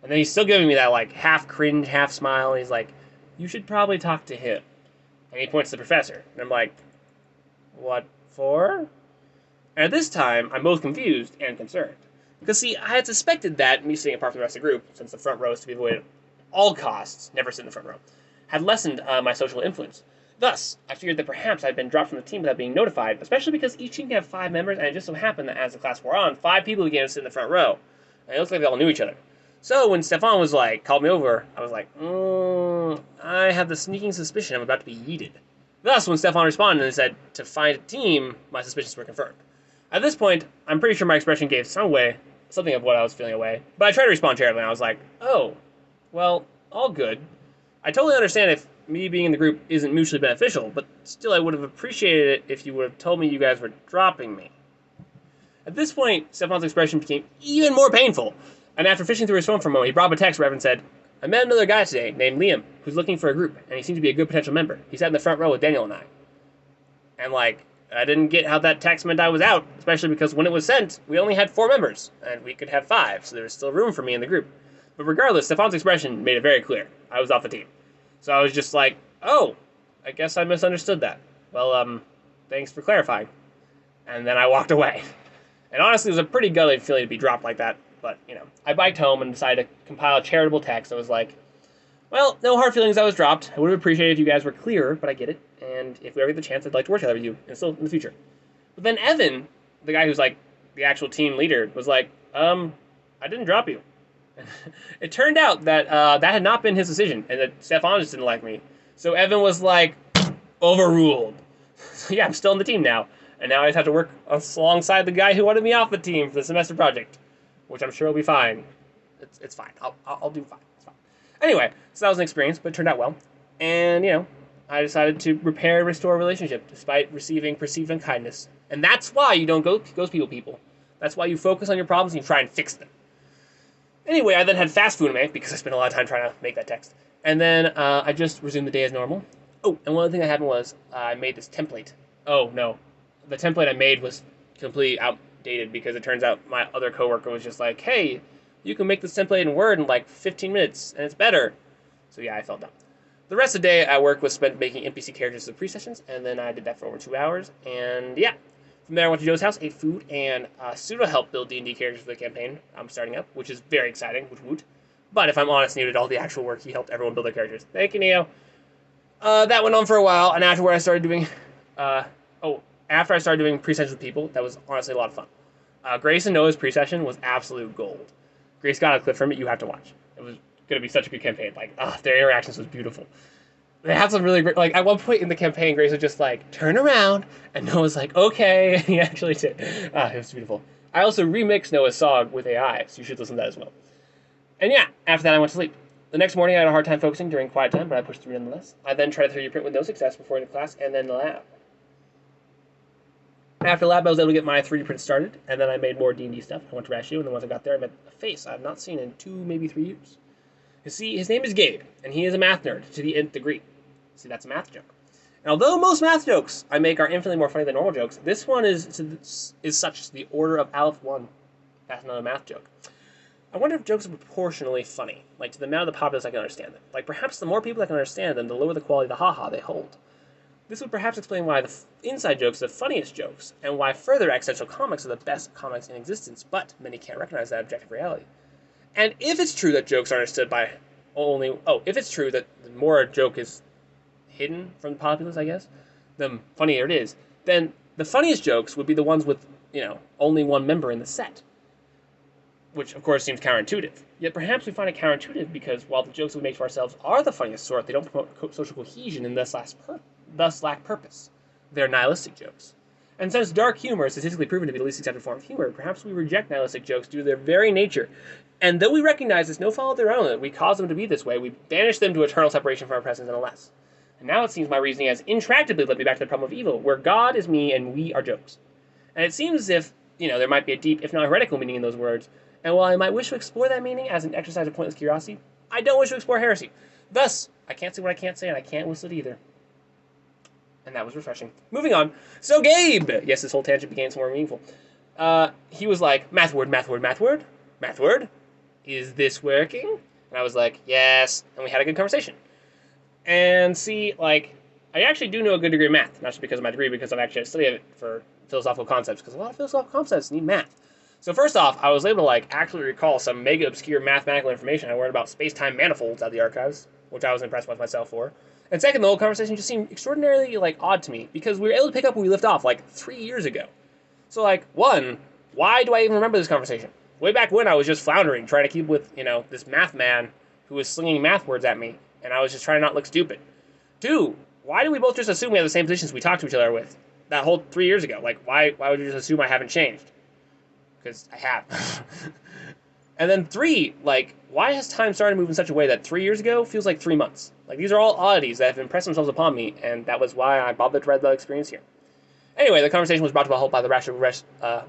And then he's still giving me that like half cringe, half smile, and he's like, you should probably talk to him. And he points to the professor. And I'm like, what for? And at this time, I'm both confused and concerned. Because, see, I had suspected that me sitting apart from the rest of the group, since the front row is to be avoided at all costs, never sit in the front row, had lessened my social influence. Thus, I figured that perhaps I'd been dropped from the team without being notified, especially because each team can have 5 members, and it just so happened that as the class wore on, 5 people began to sit in the front row. And it looked like they all knew each other. So when Stefan was like, called me over, I was like, I have the sneaking suspicion I'm about to be yeeted. Thus, when Stefan responded and said to find a team, my suspicions were confirmed. At this point, I'm pretty sure my expression gave something of what I was feeling away, but I tried to respond charitably, and I was like, oh, well, all good. I totally understand if me being in the group isn't mutually beneficial, but still I would have appreciated it if you would have told me you guys were dropping me. At this point, Stefan's expression became even more painful, and after fishing through his phone for a moment, he brought up a text where Evan said, I met another guy today named Liam, who's looking for a group, and he seemed to be a good potential member. He sat in the front row with Daniel and I. And, like, I didn't get how that text meant I was out, especially because when it was sent, we only had 4 members, and we could have 5, so there was still room for me in the group. But regardless, Stefan's expression made it very clear. I was off the team. So I was just like, oh, I guess I misunderstood that. Well, thanks for clarifying. And then I walked away. And honestly, it was a pretty gutted feeling to be dropped like that. But, you know, I biked home and decided to compile a charitable text. I was like, well, no hard feelings, I was dropped. I would have appreciated if you guys were clearer, but I get it. And if we ever get the chance, I'd like to work together with you, and still in the future. But then Evan, the guy who's like the actual team leader, was like, I didn't drop you. It turned out that that had not been his decision, and that Stefan just didn't like me. So Evan was like, overruled. So yeah, I'm still in the team now. And now I just have to work alongside the guy who wanted me off the team for the semester project, which I'm sure will be fine. It's fine. I'll do fine. It's fine. Anyway, so that was an experience, but it turned out well. And, you know, I decided to repair and restore a relationship despite receiving perceived unkindness. And that's why you don't ghost people. That's why you focus on your problems and you try and fix them. Anyway, I then had fast food to make because I spent a lot of time trying to make that text. And then I just resumed the day as normal. Oh, and one other thing that happened was I made this template. Oh, no. The template I made was completely outdated because it turns out my other coworker was just like, hey, you can make this template in Word in like 15 minutes and it's better. So yeah, I felt dumb. The rest of the day at work was spent making NPC characters for the pre-sessions, and then I did that for over 2 hours. And yeah, from there I went to Joe's house, ate food, and Suda helped build D&D characters for the campaign I'm starting up, which is very exciting, woot woot. But if I'm honest, Neo did all the actual work. He helped everyone build their characters. Thank you, Neo. That went on for a while, and afterward I started doing... after I started doing pre-sessions with people, that was honestly a lot of fun. Grace and Noah's pre-session was absolute gold. Grace got a clip from it you have to watch. It was going to be such a good campaign. Like, their interactions was beautiful. They had some really great, like, at one point in the campaign, Grace was just like, turn around, and Noah's like, okay, and he actually did. It was beautiful. I also remixed Noah's song with AI, so you should listen to that as well. And yeah, after that I went to sleep. The next morning I had a hard time focusing during quiet time, but I pushed through nonetheless. I then tried to 3D print with no success before into class, and then the lab. After lab, I was able to get my 3D print started, and then I made more D&D stuff. I went to Ratio, and then once I got there, I met a face I have not seen in 2, maybe 3 years. You see, his name is Gabe, and he is a math nerd to the nth degree. See, that's a math joke. And although most math jokes I make are infinitely more funny than normal jokes, this one is such the order of Aleph 1. That's another math joke. I wonder if jokes are proportionally funny, like to the amount of the populace I can understand them. Like, perhaps the more people that can understand them, the lower the quality of the haha they hold. This would perhaps explain why the inside jokes are the funniest jokes, and why further existential comics are the best comics in existence, but many can't recognize that objective reality. And if it's true that jokes are understood by if it's true that the more a joke is hidden from the populace, I guess, the funnier it is, then the funniest jokes would be the ones with, only one member in the set. Which, of course, seems counterintuitive. Yet perhaps we find it counterintuitive because while the jokes we make to ourselves are the funniest sort, they don't promote social cohesion and thus lack purpose. They're nihilistic jokes. And since dark humor is statistically proven to be the least accepted form of humor, perhaps we reject nihilistic jokes due to their very nature. And though we recognize it's no fault of their own that we cause them to be this way, we banish them to eternal separation from our presence nonetheless. And now it seems my reasoning has intractably led me back to the problem of evil, where God is me and we are jokes. And it seems as if, there might be a deep, if not heretical meaning in those words, and while I might wish to explore that meaning as an exercise of pointless curiosity, I don't wish to explore heresy. Thus, I can't say what I can't say, and I can't whistle it either. And that was refreshing. Moving on. So Gabe! Yes, this whole tangent became some more meaningful. He was like, math word, math word, math word? Math word? Is this working? And I was like, yes. And we had a good conversation. And see, I actually do know a good degree of math. Not just because of my degree, because I've actually studied it for philosophical concepts. Because a lot of philosophical concepts need math. So first off, I was able to actually recall some mega obscure mathematical information I learned about space-time manifolds out of the archives, which I was impressed with myself for. And second, the whole conversation just seemed extraordinarily odd to me because we were able to pick up where we left off 3 years ago. So one, why do I even remember this conversation? Way back when I was just floundering, trying to keep with this math man who was slinging math words at me, and I was just trying to not look stupid. 2, why do we both just assume we have the same positions we talked to each other with that whole 3 years ago? Why would you just assume I haven't changed? Because I have. And then 3, like, why has time started to move in such a way that 3 years ago feels like 3 months? Like, these are all oddities that have impressed themselves upon me, and that was why I bothered to read the experience here. Anyway, the conversation was brought to a halt by the Ratchet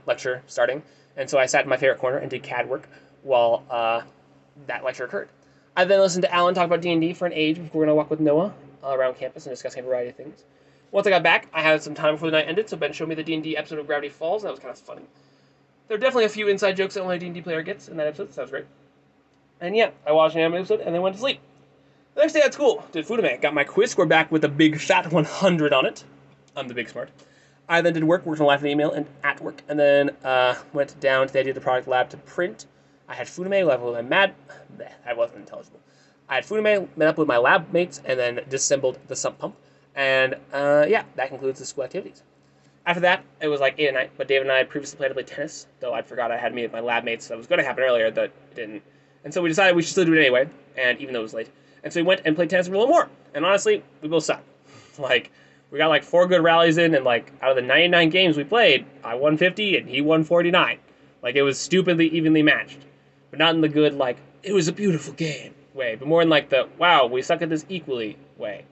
lecture starting, and so I sat in my favorite corner and did CAD work while that lecture occurred. I then listened to Alan talk about D&D for an age before we were going to walk with Noah around campus and discussing a variety of things. Once I got back, I had some time before the night ended, so Ben showed me the D&D episode of Gravity Falls, and that was kind of funny. There are definitely a few inside jokes that only a D&D player gets in that episode, so that was great. And yeah, I watched an anime episode and then went to sleep. The next day at school, did Furume, got my quiz score back with a big fat 100 on it. I'm the big smart. I then did worked on live and email and at work, and then went down to the idea of the product lab to print. I had Furume level with my that wasn't intelligible. I had Furume met up with my lab mates and then disassembled the sump pump. And yeah, that concludes the school activities. After that, it was like 8 at night, but David and I had previously planned to play tennis, though I forgot I had me with my lab mates. That was going to happen earlier, but it didn't. And so we decided we should still do it anyway, and even though it was late. And so we went and played tennis for a little more. And honestly, we both sucked. Like, we got like 4 good rallies in, and like out of the 99 games we played, I won 50 and he won 49. Like, it was stupidly evenly matched. But not in the good, like, it was a beautiful game way, but more in like the, wow, we suck at this equally way.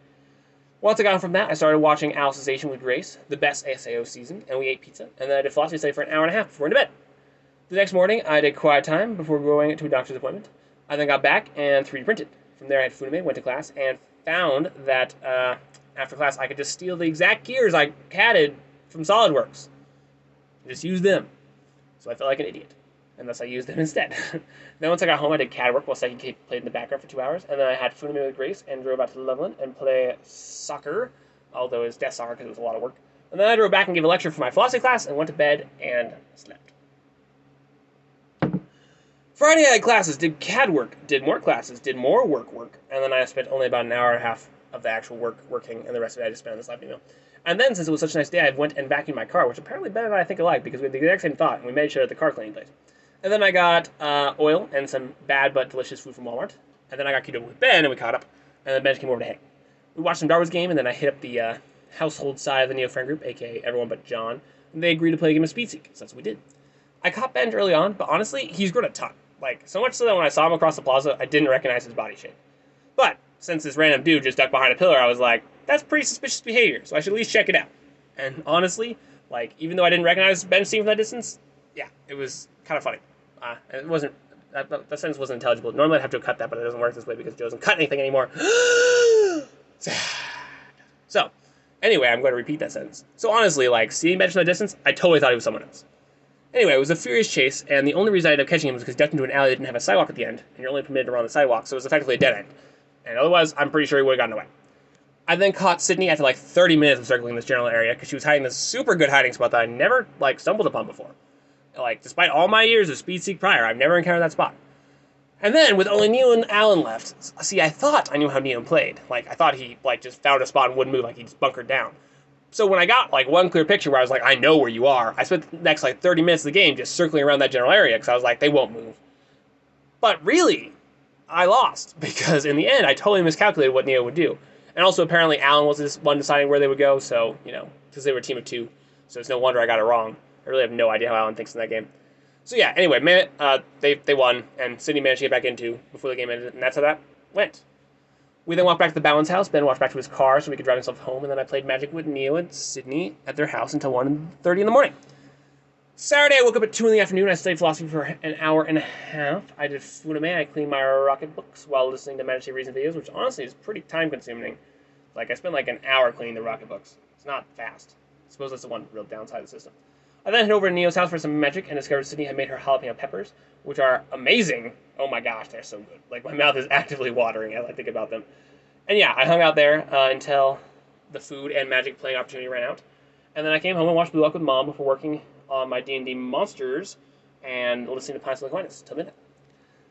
Once I got home from that, I started watching Alice's Station with Grace, the best SAO season, and we ate pizza, and then I did philosophy study for an hour and a half before going to bed. The next morning, I did quiet time before going to a doctor's appointment. I then got back and 3D printed. From there, I had Furume, went to class, and found that after class, I could just steal the exact gears I CAD'd from SolidWorks. Just use them. So I felt like an idiot. And thus I used them instead. Then once I got home, I did CAD work while Seki played in the background for 2 hours. And then I had Furume with Grace and drove out to Loveland and play soccer, although it was desk soccer because it was a lot of work. And then I drove back and gave a lecture for my philosophy class and went to bed and slept. Friday I had classes, did CAD work, did more classes, did more work, and then I spent only about an hour and a half of the actual working, and the rest of it I just spent on this live email. And then, since it was such a nice day, I went and vacuumed my car, which apparently better than I think alike, because we had the exact same thought, and we made sure at the car cleaning place. And then I got oil and some bad but delicious food from Walmart. And then I got keto with Ben, and we caught up. And then Ben came over to hang. We watched some Darwin's game, and then I hit up the household side of the Neo friend group, aka everyone but John. And they agreed to play a game of Speed Seek, so that's what we did. I caught Ben early on, but honestly, he's grown a ton. Like, so much so that when I saw him across the plaza, I didn't recognize his body shape. But since this random dude just ducked behind a pillar, I was like, that's pretty suspicious behavior, so I should at least check it out. And honestly, like, even though I didn't recognize Ben's team from that distance, yeah, it was kind of funny. It wasn't, that sentence wasn't intelligible. Normally I'd have to cut that, but it doesn't work this way because Joe doesn't cut anything anymore. So, anyway, I'm going to repeat that sentence. So honestly, like, seeing Ben from that distance, I totally thought he was someone else. Anyway, it was a furious chase, and the only reason I ended up catching him was because he ducked into an alley that didn't have a sidewalk at the end, and you're only permitted to run the sidewalk, so it was effectively a dead end. And otherwise, I'm pretty sure he would have gotten away. I then caught Sydney after like 30 minutes of circling this general area, because she was hiding this super good hiding spot that I never, like, stumbled upon before. Like, despite all my years of Speed Seek prior, I've never encountered that spot. And then, with only Neo and Alan left, see, I thought I knew how Neo played. Like, I thought he, like, just found a spot and wouldn't move, like, he just bunkered down. So when I got, like, one clear picture where I was like, I know where you are, I spent the next, like, 30 minutes of the game just circling around that general area, because I was like, they won't move. But really, I lost, because in the end, I totally miscalculated what Neo would do. And also, apparently, Alan was the one deciding where they would go, so, you know, because they were a team of 2, so it's no wonder I got it wrong. I really have no idea how Alan thinks in that game. So yeah, anyway, they won, and Sydney managed to get back into before the game ended, and that's how that went. We then walked back to the Balance house. Ben walked back to his car so we could drive himself home, and then I played Magic with Neo and Sydney at their house until 1:30 in the morning. Saturday, I woke up at 2 in the afternoon. I studied philosophy for an hour and a half. I did Furume. I cleaned my rocket books while listening to Magic Reason videos, which honestly is pretty time-consuming. Like, I spent like an hour cleaning the rocket books. It's not fast. I suppose that's the one real downside of the system. I then headed over to Neo's house for some magic and discovered Sydney had made her jalapeno peppers, which are amazing. Oh my gosh, they're so good. Like, my mouth is actively watering as I think about them. And yeah, I hung out there until the food and magic playing opportunity ran out. And then I came home and watched Blue Lock with Mom before working on my D&D monsters and listening to Pints of Aquinas till midnight.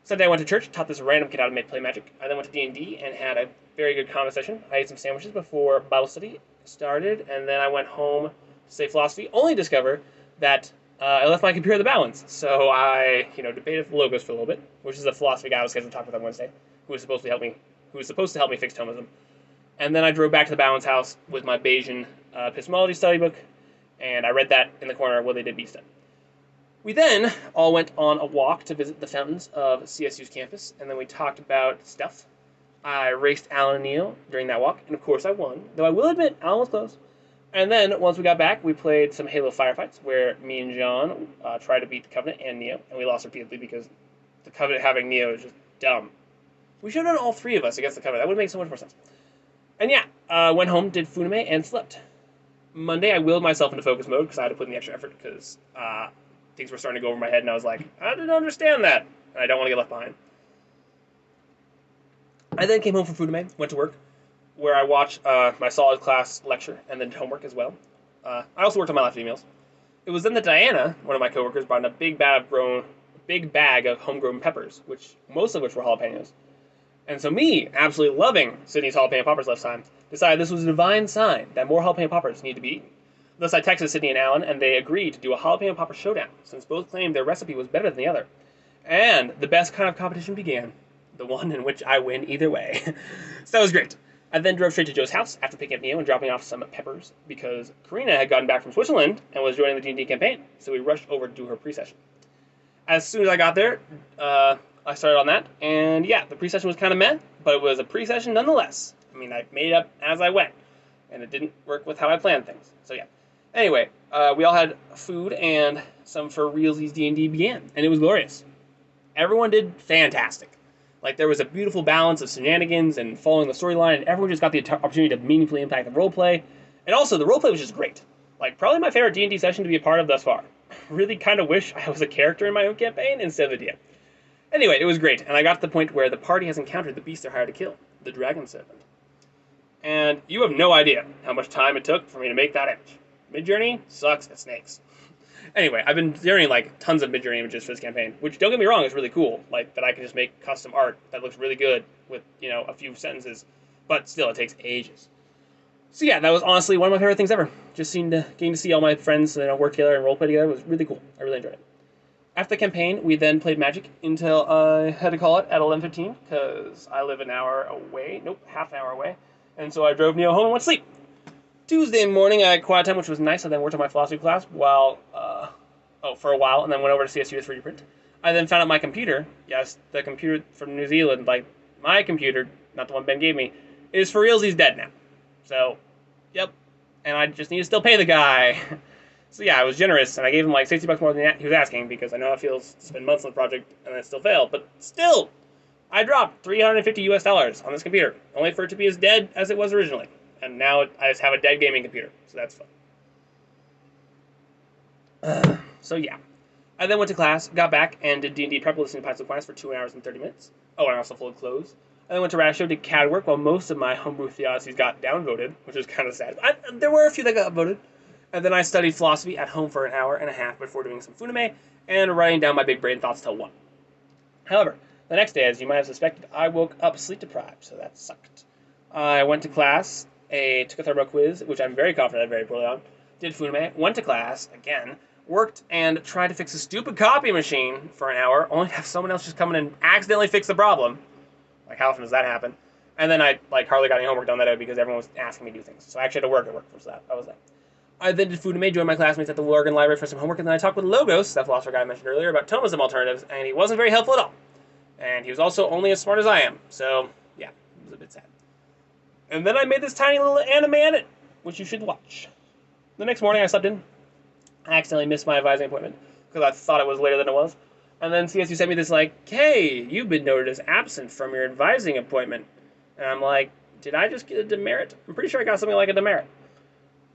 Sunday I went to church, taught this random kid how to play magic. I then went to D&D and had a very good conversation. I ate some sandwiches before Bible study started, and then I went home to study philosophy, only to discover that I left my computer at the Balance. So I, debated Logos for a little bit, which is a philosophy guy I was scheduled to talk with on Wednesday, who was supposed to help me fix Thomism. And then I drove back to the Balance house with my Bayesian epistemology study book, and I read that in the corner while they did B-Step. We then all went on a walk to visit the fountains of CSU's campus, and then we talked about stuff. I raced Alan and Neo during that walk, and of course I won, though I will admit Alan was close. And then once we got back, we played some Halo firefights where me and John tried to beat the Covenant and Neo, and we lost repeatedly because the Covenant having Neo is just dumb. We should have done all three of us against the Covenant. That would make so much more sense. And yeah, went home, did Funime, and slept. Monday, I willed myself into focus mode because I had to put in the extra effort because things were starting to go over my head, and I was like, I didn't understand that, and I don't want to get left behind. I then came home from Funime, went to work, where I watched my solid class lecture and then homework as well. I also worked on my last emails. It was then that Diana, one of my coworkers, brought in a big bag of homegrown peppers, most of which were jalapenos. And so me, absolutely loving Sydney's jalapeno poppers last time, decided this was a divine sign that more jalapeno poppers need to be eaten. Thus I texted Sydney and Alan, and they agreed to do a jalapeno popper showdown, since both claimed their recipe was better than the other. And the best kind of competition began, the one in which I win either way. So that was great. I then drove straight to Joe's house after picking up Neo and dropping off some peppers because Karina had gotten back from Switzerland and was joining the D&D campaign, so we rushed over to do her pre-session. As soon as I got there, I started on that, and yeah, the pre-session was kind of meh, but it was a pre-session nonetheless. I mean, I made it up as I went, and it didn't work with how I planned things, so yeah. Anyway, we all had food, and some for realsies D&D began, and it was glorious. Everyone did fantastic. Like, there was a beautiful balance of shenanigans and following the storyline, and everyone just got the opportunity to meaningfully impact the roleplay. And also, the roleplay was just great. Like, probably my favorite D&D session to be a part of thus far. Really kind of wish I was a character in my own campaign instead of the DM. Anyway, it was great, and I got to the point where the party has encountered the beast they're hired to kill, the Dragon Serpent. And you have no idea how much time it took for me to make that image. Midjourney sucks at snakes. Anyway, I've been journeying like tons of Midjourney images for this campaign, which, don't get me wrong, is really cool. Like, that I can just make custom art that looks really good with, a few sentences. But still, it takes ages. So yeah, that was honestly one of my favorite things ever. Just getting to see all my friends, work together and roleplay together was really cool. I really enjoyed it. After the campaign, we then played Magic until I had to call it at 11:15 because I live an hour away. Nope, half an hour away. And so I drove Neo home and went to sleep. Tuesday morning, I had quiet time, which was nice. I then worked on my philosophy class for a while, and then went over to CSU to 3D print. I then found out my computer, yes, the computer from New Zealand, like my computer, not the one Ben gave me, is for realsies dead now. So, yep. And I just need to still pay the guy. So yeah, I was generous, and I gave him like $60 more than he was asking, because I know how it feels to spend months on the project and then still fail. But still, I dropped $350 on this computer, only for it to be as dead as it was originally. And now I just have a dead gaming computer, so that's fun. So yeah. I then went to class, got back, and did D&D prep listening to Pints of Aquinas for 2 hours and 30 minutes. Oh, and I also folded clothes. I then went to Radishow, did CAD work, while most of my homebrew theodicies got downvoted, which was kind of sad. There were a few that got voted. And then I studied philosophy at home for an hour and a half before doing some Funime and writing down my big brain thoughts till 1. However, the next day, as you might have suspected, I woke up sleep deprived, so that sucked. I went to class, took a thermo quiz, which I'm very confident I did very poorly on, did Funime, went to class, again, worked and tried to fix a stupid copy machine for an hour, only to have someone else just come in and accidentally fix the problem. Like, how often does that happen? And then I hardly got any homework done that day because everyone was asking me to do things. So I actually had to work at work for that. That was that. I then did Funime, joined my classmates at the Oregon Library for some homework, and then I talked with Logos, that philosopher guy I mentioned earlier, about Thomism alternatives, and he wasn't very helpful at all. And he was also only as smart as I am, so yeah, it was a bit sad. And then I made this tiny little anime edit, which you should watch. The next morning I slept in. I accidentally missed my advising appointment, because I thought it was later than it was. And then CSU sent me this hey, you've been noted as absent from your advising appointment. And I'm like, did I just get a demerit? I'm pretty sure I got something like a demerit.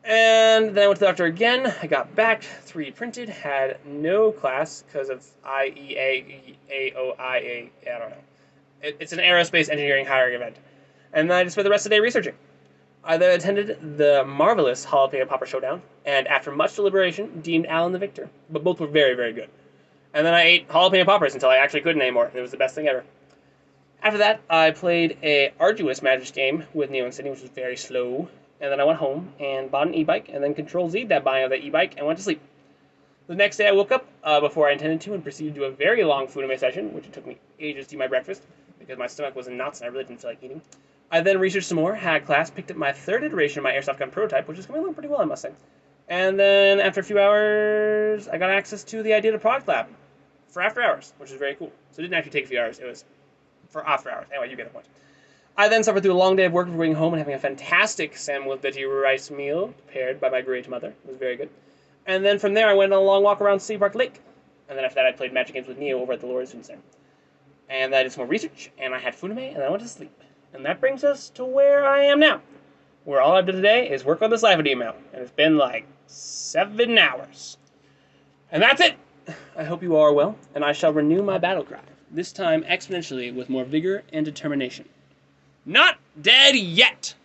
And then I went to the doctor again. I got back, 3D printed, had no class because of IEAOIA, I don't know. It's an aerospace engineering hiring event. And then I just spent the rest of the day researching. I then attended the marvelous Jalapeno Popper Showdown, and after much deliberation, deemed Alan the victor. But both were very, very good. And then I ate jalapeno poppers until I actually couldn't anymore. It was the best thing ever. After that, I played a arduous Magic game with Neo and Sydney, which was very slow. And then I went home and bought an e-bike, and then Control-Z'd that buying of that e-bike and went to sleep. The next day I woke up before I intended to and proceeded to do a very long Funime session, which it took me ages to eat my breakfast because my stomach was in knots and I really didn't feel like eating. I then researched some more, had class, picked up my third iteration of my airsoft gun prototype, which is coming along pretty well, I must say. And then after a few hours, I got access to the Idea Product Lab for after hours, which is very cool. So it didn't actually take a few hours. It was for after hours. Anyway, you get the point. I then suffered through a long day of work before going home and having a fantastic salmon with veggie rice meal prepared by my great mother. It was very good. And then from there, I went on a long walk around City Park Lake. And then after that, I played Magic Games with Neo over at the Lord Student Center. And then I did some more research, and I had Funime, and then I went to sleep. And that brings us to where I am now, where all I've done today is work on this live email. And it's been like 7 hours. And that's it! I hope you all are well, and I shall renew my battle cry, this time exponentially with more vigor and determination. Not dead yet!